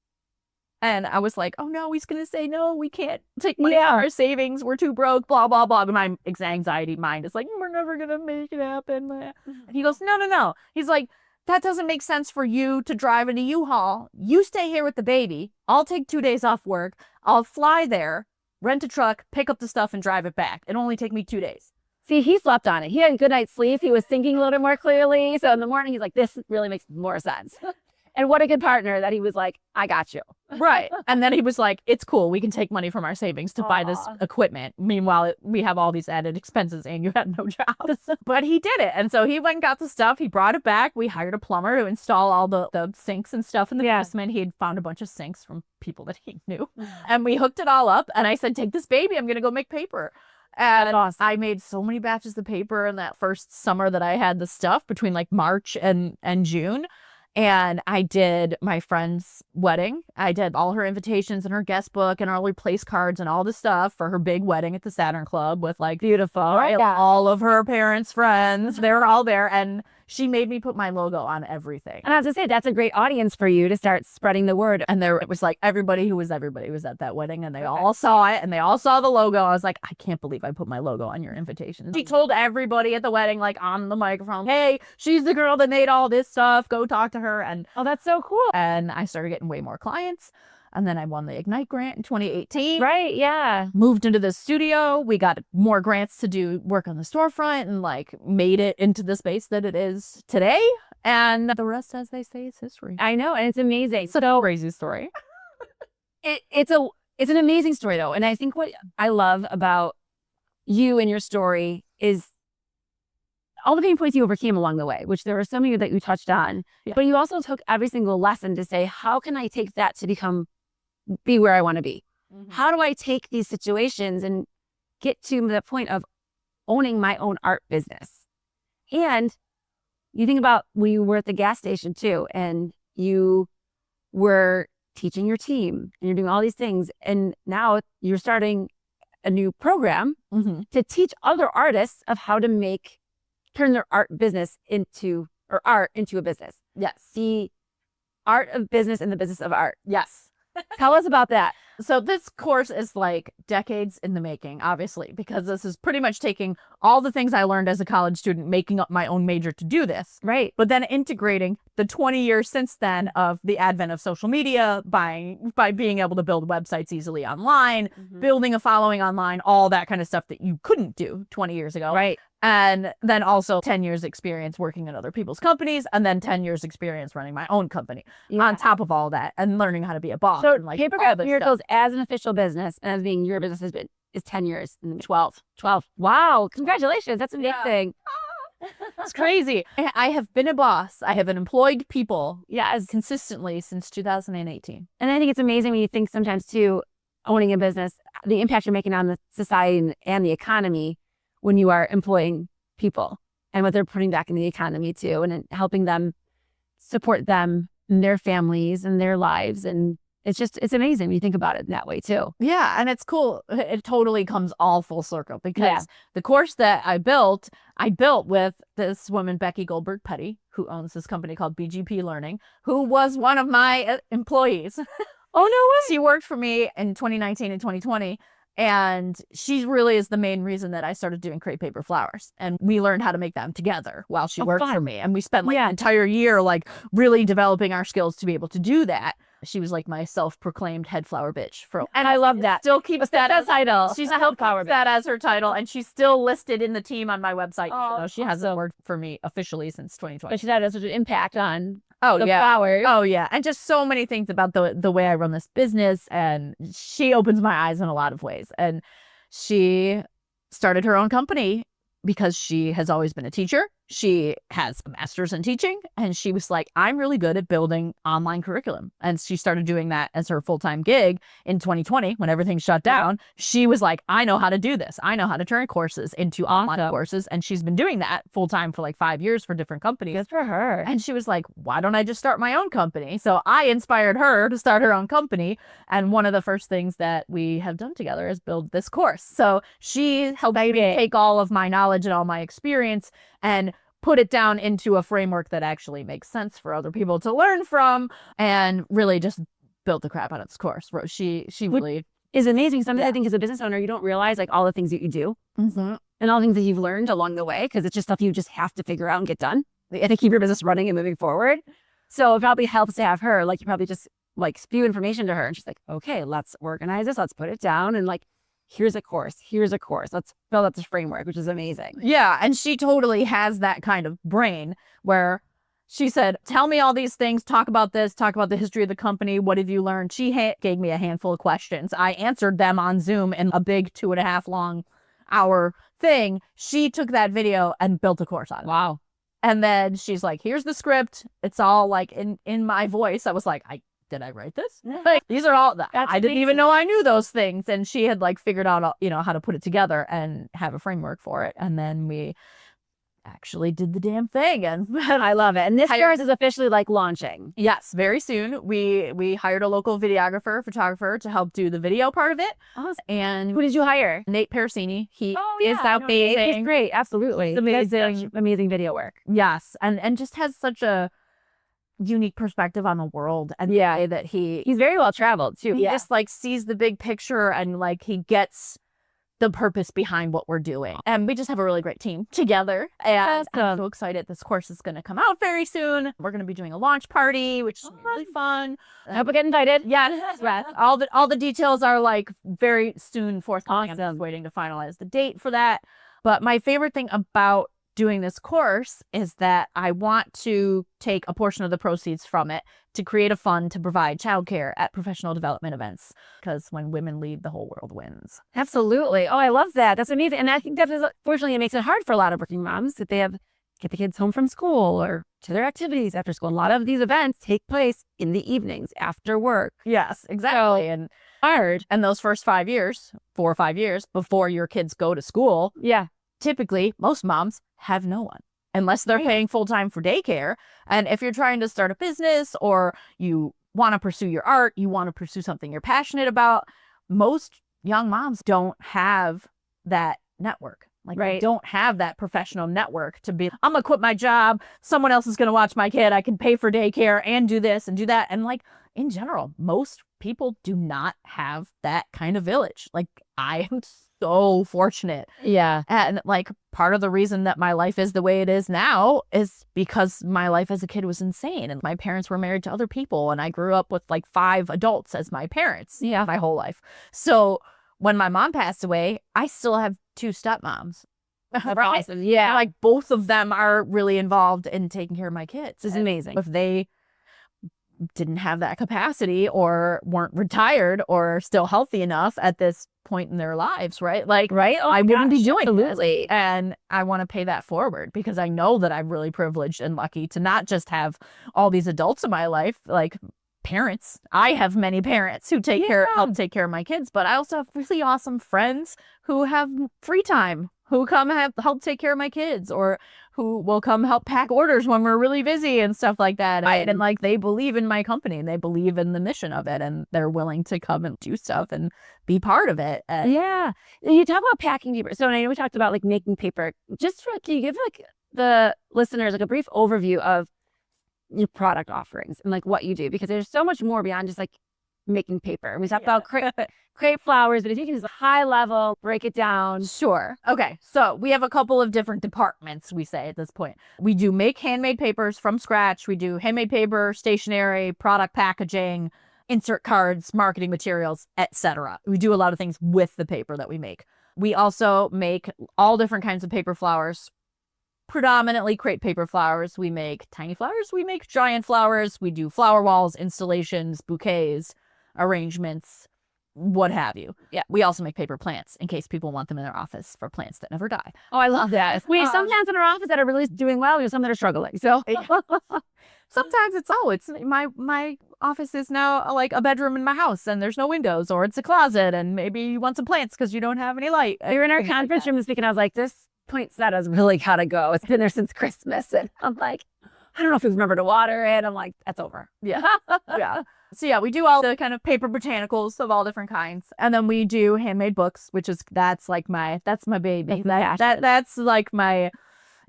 And I was like, oh no, he's going to say, no, we can't take money out of our savings. We're too broke, blah, blah, blah. And my anxiety mind is like, we're never going to make it happen. And he goes, no. He's like, that doesn't make sense for you to drive in a U-Haul. You stay here with the baby. I'll take 2 days off work. I'll fly there, rent a truck, pick up the stuff and drive it back. It'll only take me 2 days. See, he slept on it. He had a good night's sleep. He was thinking a little bit more clearly. So in the morning, he's like, this really makes more sense. And what a good partner that he was like, I got you. Right. And then he was like, it's cool. We can take money from our savings to buy this equipment. Meanwhile, we have all these added expenses and you had no job. But he did it. And so he went and got the stuff. He brought it back. We hired a plumber to install all the sinks and stuff in the basement. He had found a bunch of sinks from people that he knew. And we hooked it all up. And I said, take this baby. I'm going to go make paper. And I made so many batches of paper in that first summer that I had the stuff between like March and June. And I did my friend's wedding. I did all her invitations and her guest book and all her place cards and all the stuff for her big wedding at the Saturn Club with like beautiful, right? Yeah. All of her parents' friends. They were all there. And she made me put my logo on everything. And as I say, that's a great audience for you to start spreading the word. And there it was like everybody was at that wedding, and they all saw it and they all saw the logo. I was like, I can't believe I put my logo on your invitation. She told everybody at the wedding, like on the microphone, hey, she's the girl that made all this stuff. Go talk to her. And oh, that's so cool. And I started getting way more clients. And then I won the Ignite grant in 2018. Right, yeah. Moved into the studio. We got more grants to do work on the storefront and like made it into the space that it is today. And the rest, as they say, is history. I know, and it's amazing. It's a crazy story. It's an amazing story though. And I think what I love about you and your story is all the pain points you overcame along the way, which there were so many that you touched on. Yeah. But you also took every single lesson to say, how can I take that to be where I want to be? Mm-hmm. How do I take these situations and get to the point of owning my own art business? And you think about when you were at the gas station too, and you were teaching your team and you're doing all these things. And now you're starting a new program to teach other artists of how to turn their art into a business. Yes. The art of business and the business of art. Yes. Tell us about that. So this course is like decades in the making, obviously, because this is pretty much taking all the things I learned as a college student, making up my own major to do this. Right. But then integrating the 20 years since then of the advent of social media, by being able to build websites easily online, building a following online, all that kind of stuff that you couldn't do 20 years ago. Right. And then also 10 years experience working in other people's companies, and then 10 years experience running my own company on top of all that, and learning how to be a boss. So and like all Papercraft this Miracles stuff. as an official business and as being your business has been is 10 years. 12. Wow. Congratulations. That's amazing. It's crazy. I have been a boss. I have employed people Yes. consistently since 2018. And I think it's amazing when you think sometimes too, owning a business, the impact you're making on the society and the economy when you are employing people and what they're putting back in the economy too, and helping them support them and their families and their lives. And it's amazing when you think about it in that way too. Yeah, and it's cool. It totally comes all full circle because the course that I built with this woman, Becky Goldberg-Petty, who owns this company called BGP Learning, who was one of my employees. Oh, no way. She worked for me in 2019 and 2020. And she really is the main reason that I started doing crepe paper flowers. And we learned how to make them together while she worked for me. And we spent like an entire year like really developing our skills to be able to do that. She was like my self-proclaimed head flower bitch. And I love that. Still keeps that as title. She's still keeps that as her title. And she's still listed in the team on my website. Even though she hasn't worked for me officially since 2020. But she's had such an impact on the flowers. Oh, yeah. And just so many things about the way I run this business. And she opens my eyes in a lot of ways. And she started her own company because she has always been a teacher. She has a master's in teaching, and she was like, I'm really good at building online curriculum. And she started doing that as her full-time gig in 2020 when everything shut down. She was like, I know how to do this. I know how to turn courses into online courses. And she's been doing that full-time for like 5 years for different companies. Good for her. And she was like, why don't I just start my own company? So I inspired her to start her own company. And one of the first things that we have done together is build this course. So she helped me take all of my knowledge and all my experience and put it down into a framework that actually makes sense for other people to learn from, and really just built the crap out of this course. She really is amazing. Sometimes I think as a business owner, you don't realize like all the things that you do and all the things that you've learned along the way, because it's just stuff you just have to figure out and get done to keep your business running and moving forward. So it probably helps to have her, like you probably just like spew information to her and she's like, okay, let's organize this. Let's put it down. And like, here's a course. Let's build up this framework, which is amazing. Yeah. And she totally has that kind of brain where she said, tell me all these things, talk about this, talk about the history of the company. What have you learned? She gave me a handful of questions. I answered them on Zoom in a big 2.5 long hour thing. She took that video and built a course on it. Wow. And then she's like, here's the script. It's all like in my voice. I was like, did I write this? Like, these are all that. I didn't even know I knew those things. And she had like figured out, how to put it together and have a framework for it. And then we actually did the damn thing. And I love it. And this course is officially like launching. Yes, very soon. We hired a local videographer, photographer to help do the video part of it. Awesome. And who did you hire? Nate Parasini. He is amazing. He's great. Absolutely. It's amazing video work. Yes. And just has such a unique perspective on the world, and the way that he's very well traveled too. He just like sees the big picture, and like he gets the purpose behind what we're doing. And we just have a really great team together. And I'm so excited. This course is going to come out very soon. We're going to be doing a launch party, which is really fun. I hope I get invited. Yes. All the details are like very soon forthcoming. I'm just waiting to finalize the date for that. But my favorite thing about doing this course is that I want to take a portion of the proceeds from it to create a fund to provide childcare at professional development events, because when women lead, the whole world wins. Absolutely. Oh, I love that. That's amazing. And I think that fortunately it makes it hard for a lot of working moms that they get the kids home from school or to their activities after school. And a lot of these events take place in the evenings after work. Yes, exactly. So, and hard. And those first 4 or 5 years before your kids go to school. Yeah. Typically, most moms have no one unless they're paying full-time for daycare. And if you're trying to start a business or you want to pursue your art, you want to pursue something you're passionate about, most young moms don't have that network. Like, they don't have that professional network to be, I'm going to quit my job. Someone else is going to watch my kid. I can pay for daycare and do this and do that. And like, in general, most people do not have that kind of village. Like, I am so fortunate. Yeah. And like, part of the reason that my life is the way it is now is because my life as a kid was insane. And my parents were married to other people. And I grew up with like 5 adults as my parents my whole life. So when my mom passed away, I still have 2 stepmoms. Right. Awesome. Yeah. Like, both of them are really involved in taking care of my kids. This is amazing. If they didn't have that capacity or weren't retired or still healthy enough at this point in their lives, right? Like, right? Oh, I wouldn't be doing absolutely. this. And I want to pay that forward because I know that I'm really privileged and lucky to not just have all these adults in my life, like parents. I have many parents who help take care of my kids, but I also have really awesome friends who have free time, who come help take care of my kids, or who will come help pack orders when we're really busy and stuff like that. And like, they believe in my company and they believe in the mission of it, and they're willing to come and do stuff and be part of it. Yeah. You talk about packing paper. So I know we talked about like making paper. Can you give like the listeners like a brief overview of your product offerings and like what you do? Because there's so much more beyond just like making paper. We talked about create flowers, but if you can just high level, break it down. Sure. Okay. So we have a couple of different departments, we say at this point. We do make handmade papers from scratch. We do handmade paper, stationery, product packaging, insert cards, marketing materials, etc. We do a lot of things with the paper that we make. We also make all different kinds of paper flowers, predominantly crepe paper flowers. We make tiny flowers. We make giant flowers. We do flower walls, installations, bouquets, arrangements, what have you. Yeah. We also make paper plants in case people want them in their office for plants that never die. Oh, I love that. We have some plants in our office that are really doing well. We have some that are struggling. So sometimes it's my office is now like a bedroom in my house and there's no windows, or it's a closet and maybe you want some plants because you don't have any light. We were in our conference room this week and I was like, this poinsettia's really gotta go. It's been there since Christmas. And I'm like, I don't know if we remember to water it. I'm like, that's over. Yeah. Yeah. So yeah, we do all the kind of paper botanicals of all different kinds. And then we do handmade books, that's my baby. That's like my,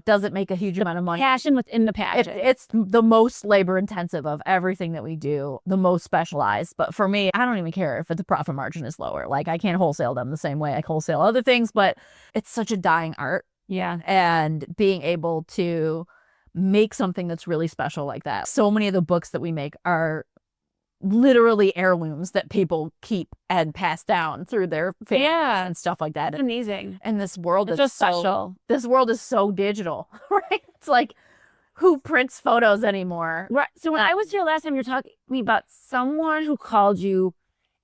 doesn't make a huge amount of money. Passion within the passion. It's the most labor intensive of everything that we do, the most specialized. But for me, I don't even care if the profit margin is lower. Like, I can't wholesale them the same way I wholesale other things, but it's such a dying art. Yeah. And being able to make something that's really special like that. So many of the books that we make are literally heirlooms that people keep and pass down through their families and stuff like that. It's amazing. And this world is so special. This world is so digital, right? It's like, who prints photos anymore? Right. So when I was here last time, you were talking to me about someone who called you,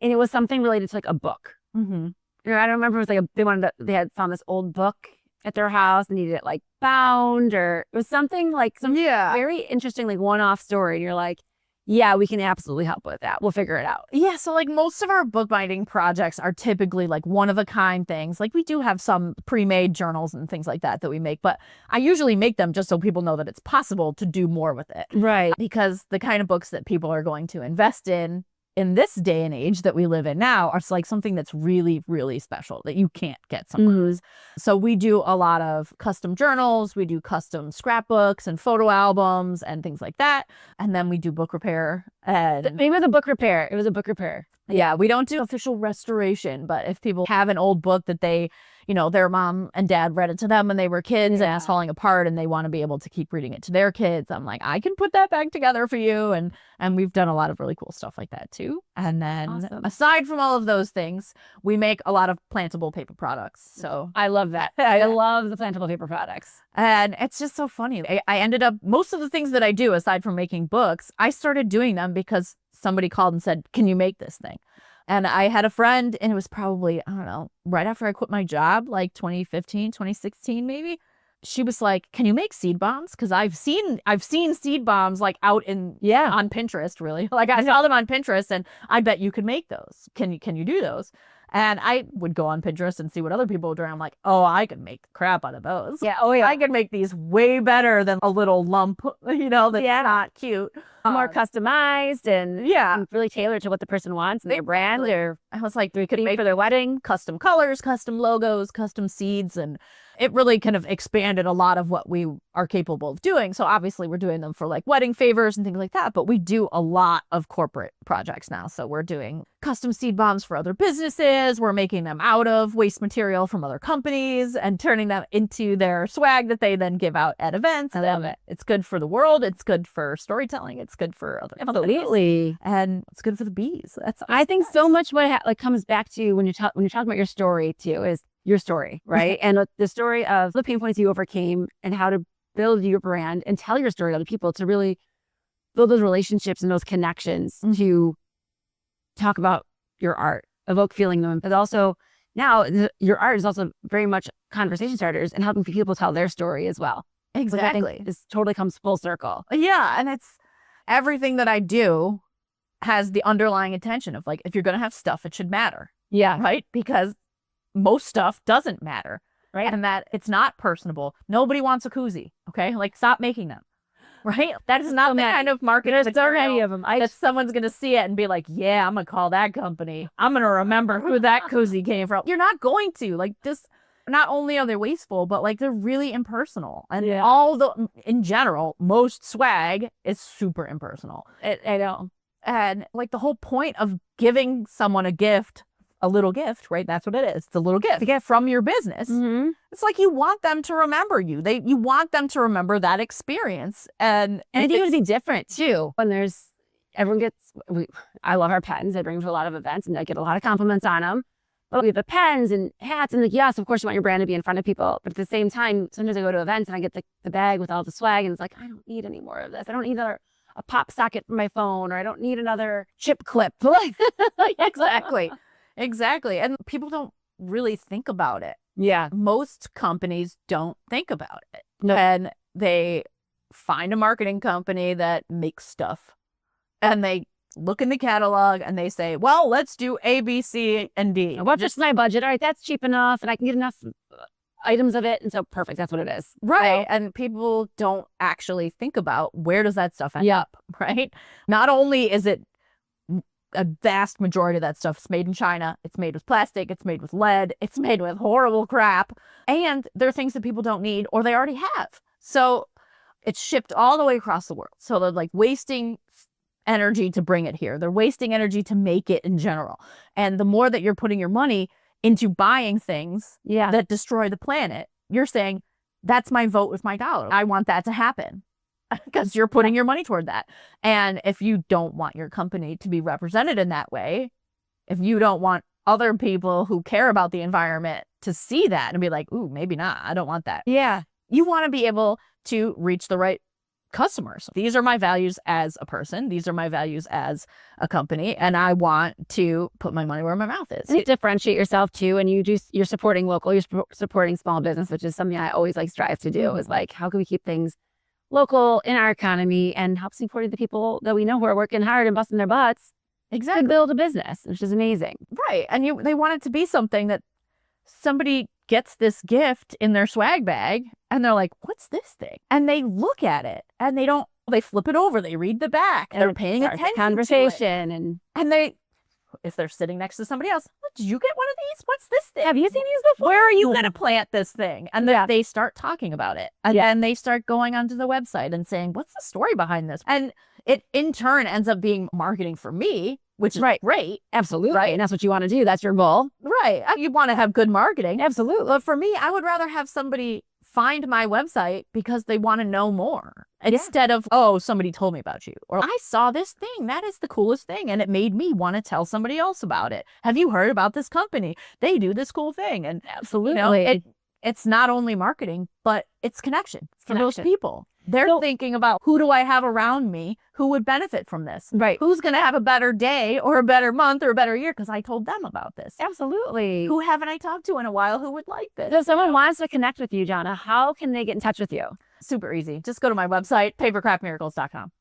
and it was something related to like a book. Mm-hmm. You know, I don't remember. It was like they had found this old book at their house and needed it like bound, or it was something like some very interesting like one-off story. And you're like, yeah, we can absolutely help with that. We'll figure it out. Yeah, so like most of our bookbinding projects are typically like one-of-a-kind things. Like, we do have some pre-made journals and things like that we make, but I usually make them just so people know that it's possible to do more with it. Right. Because the kind of books that people are going to invest in this day and age that we live in now are like something that's really, really special that you can't get somewhere else. So we do a lot of custom journals. We do custom scrapbooks and photo albums and things like that. And then we do book repair. And Maybe it was a book repair. It was a book repair. Yeah, we don't do official restoration, but if people have an old book that they, their mom and dad read it to them when they were kids and it's falling apart and they want to be able to keep reading it to their kids, I'm like, I can put that back together for you. And we've done a lot of really cool stuff like that too. And then aside from all of those things, we make a lot of plantable paper products. So I love that. I love the plantable paper products. And it's just so funny. I ended up, most of the things that I do aside from making books, I started doing them because somebody called and said, can you make this thing? And I had a friend, and it was probably, I don't know, right after I quit my job, like 2015, 2016, maybe. She was like, can you make seed bombs? Because I've seen seed bombs like out on Pinterest, really. Like, I saw them on Pinterest, and I bet you could make those. Can you do those? And I would go on Pinterest and see what other people were doing. I'm like, oh, I could make the crap out of those. Yeah. Oh, yeah. I could make these way better than a little lump, that's not cute. More customized and really tailored to what the person wants and their brand. Or I was like, we could make for their wedding, custom colors, custom logos, custom seeds, and it really kind of expanded a lot of what we are capable of doing. So obviously we're doing them for like wedding favors and things like that, but we do a lot of corporate projects now. So we're doing custom seed bombs for other businesses. We're making them out of waste material from other companies and turning them into their swag that they then give out at events. I love it. It's good for the world. It's good for storytelling. It's good for other companies. Absolutely. And it's good for the bees. I think so much what like comes back to when you're talking about your story too is your story, right? And the story of the pain points you overcame and how to build your brand and tell your story to other people to really build those relationships and those connections to talk about your art, evoke feeling them. But also now your art is also very much conversation starters and helping people tell their story as well. Exactly. Like I think this totally comes full circle. Yeah. And it's everything that I do has the underlying intention of like, if you're going to have stuff, it should matter. Yeah. Right. Because most stuff doesn't matter. Right. And that it's not personable. Nobody wants a koozie. Okay. Like stop making them. Right. That is not the kind of marketing There's so many of them. That someone's going to see it and be like, yeah, I'm going to call that company. I'm going to remember who that koozie came from. You're not going to like just, not only are they wasteful, but like they're really impersonal. And in general, most swag is super impersonal. I know. And like the whole point of giving someone a gift, a little gift, right? That's what it is. It's a little gift to get from your business. Mm-hmm. It's like you want them to remember you. You want them to remember that experience. And I think it would be different too. When I love our pens. I bring them to a lot of events and I get a lot of compliments on them. But we have the pens and hats and like, yes, of course you want your brand to be in front of people. But at the same time, sometimes I go to events and I get the bag with all the swag and it's like, I don't need any more of this. I don't need a pop socket for my phone, or I don't need another chip clip. Exactly. And people don't really think about it. Yeah. Most companies don't think about it. No. And they find a marketing company that makes stuff and they look in the catalog and they say, well, let's do A, B, C, and D. What's just my budget? All right, that's cheap enough and I can get enough items of it. And so perfect. That's what it is. Right. And people don't actually think about where does that stuff end up, right? Not only is it a vast majority of that stuff is made in China. It's made with plastic. It's made with lead. It's made with horrible crap. And there are things that people don't need or they already have. So it's shipped all the way across the world. So they're like wasting energy to bring it here. They're wasting energy to make it in general. And the more that you're putting your money into buying things that destroy the planet, you're saying, that's my vote with my dollar. I want that to happen. Because you're putting your money toward that. And if you don't want your company to be represented in that way, if you don't want other people who care about the environment to see that and be like, ooh, maybe not, I don't want that. Yeah. You want to be able to reach the right customers. These are my values as a person. These are my values as a company. And I want to put my money where my mouth is. And you differentiate yourself too. And you're supporting local, you're supporting small business, which is something I always like strive to do is like, how can we keep things local in our economy and help support the people that we know who are working hard and busting their butts to build a business, which is amazing. Right. And they want it to be something that somebody gets this gift in their swag bag and they're like, what's this thing? And they look at it and they flip it over. They read the back and they're paying attention conversation to it. And if they're sitting next to somebody else, did you get one of these? What's this thing? Have you seen these before? Where are you going to plant this thing? And then they start talking about it. And then they start going onto the website and saying, what's the story behind this? And it in turn ends up being marketing for me, which is great. Absolutely. Right. And that's what you want to do. That's your goal. Right. You want to have good marketing. Absolutely. But for me, I would rather have somebody find my website because they want to know more instead of, oh, somebody told me about you. Or I saw this thing. That is the coolest thing. And it made me want to tell somebody else about it. Have you heard about this company? They do this cool thing. And absolutely. It's not only marketing, but it's connection for those people. They're thinking about who do I have around me who would benefit from this? Right. Who's going to have a better day or a better month or a better year because I told them about this? Absolutely. Who haven't I talked to in a while who would like this? If someone wants to connect with you, Janna, how can they get in touch with you? Super easy. Just go to my website, papercraftmiracles.com.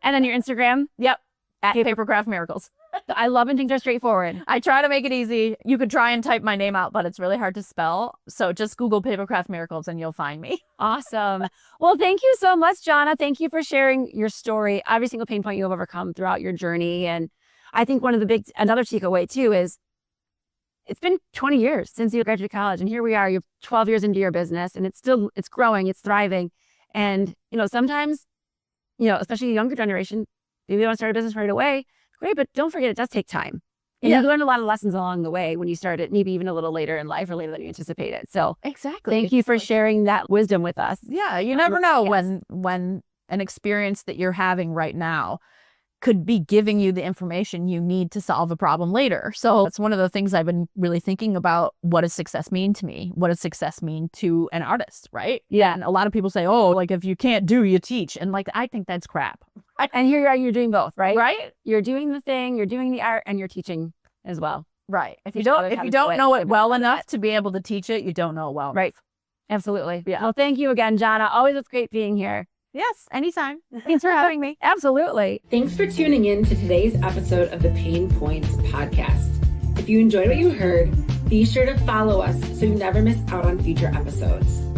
And then your Instagram? Yep. At Papercraft Miracles. I love when things are straightforward. I try to make it easy. You could try and type my name out, but it's really hard to spell. So just Google Papercraft Miracles and you'll find me. Awesome. Well, thank you so much, Janna. Thank you for sharing your story, every single pain point you have overcome throughout your journey. And I think another takeaway too is it's been 20 years since you graduated college, and here we are, you're 12 years into your business, and it's growing, it's thriving. And, sometimes, especially a younger generation, maybe they want to start a business right away. Great, but don't forget, it does take time. And you learn a lot of lessons along the way when you start it, maybe even a little later in life or later than you anticipated. So exactly. Thank you for sharing that wisdom with us. Yeah, you never know when an experience that you're having right now could be giving you the information you need to solve a problem later. So it's one of the things I've been really thinking about. What does success mean to me? What does success mean to an artist, right? Yeah. And a lot of people say, oh, like if you can't do, you teach. And like, I think that's crap. And here you are, you're doing both, right? Right? You're doing the thing, you're doing the art, and you're teaching as well. Right. If you don't know it well enough to be able to teach it, you don't know it well. Right. Absolutely. Yeah. Well, thank you again, Janna. Always it's great being here. Yes, anytime. Thanks for having me. Absolutely. Thanks for tuning in to today's episode of the Pain Points podcast. If you enjoyed what you heard, be sure to follow us so you never miss out on future episodes.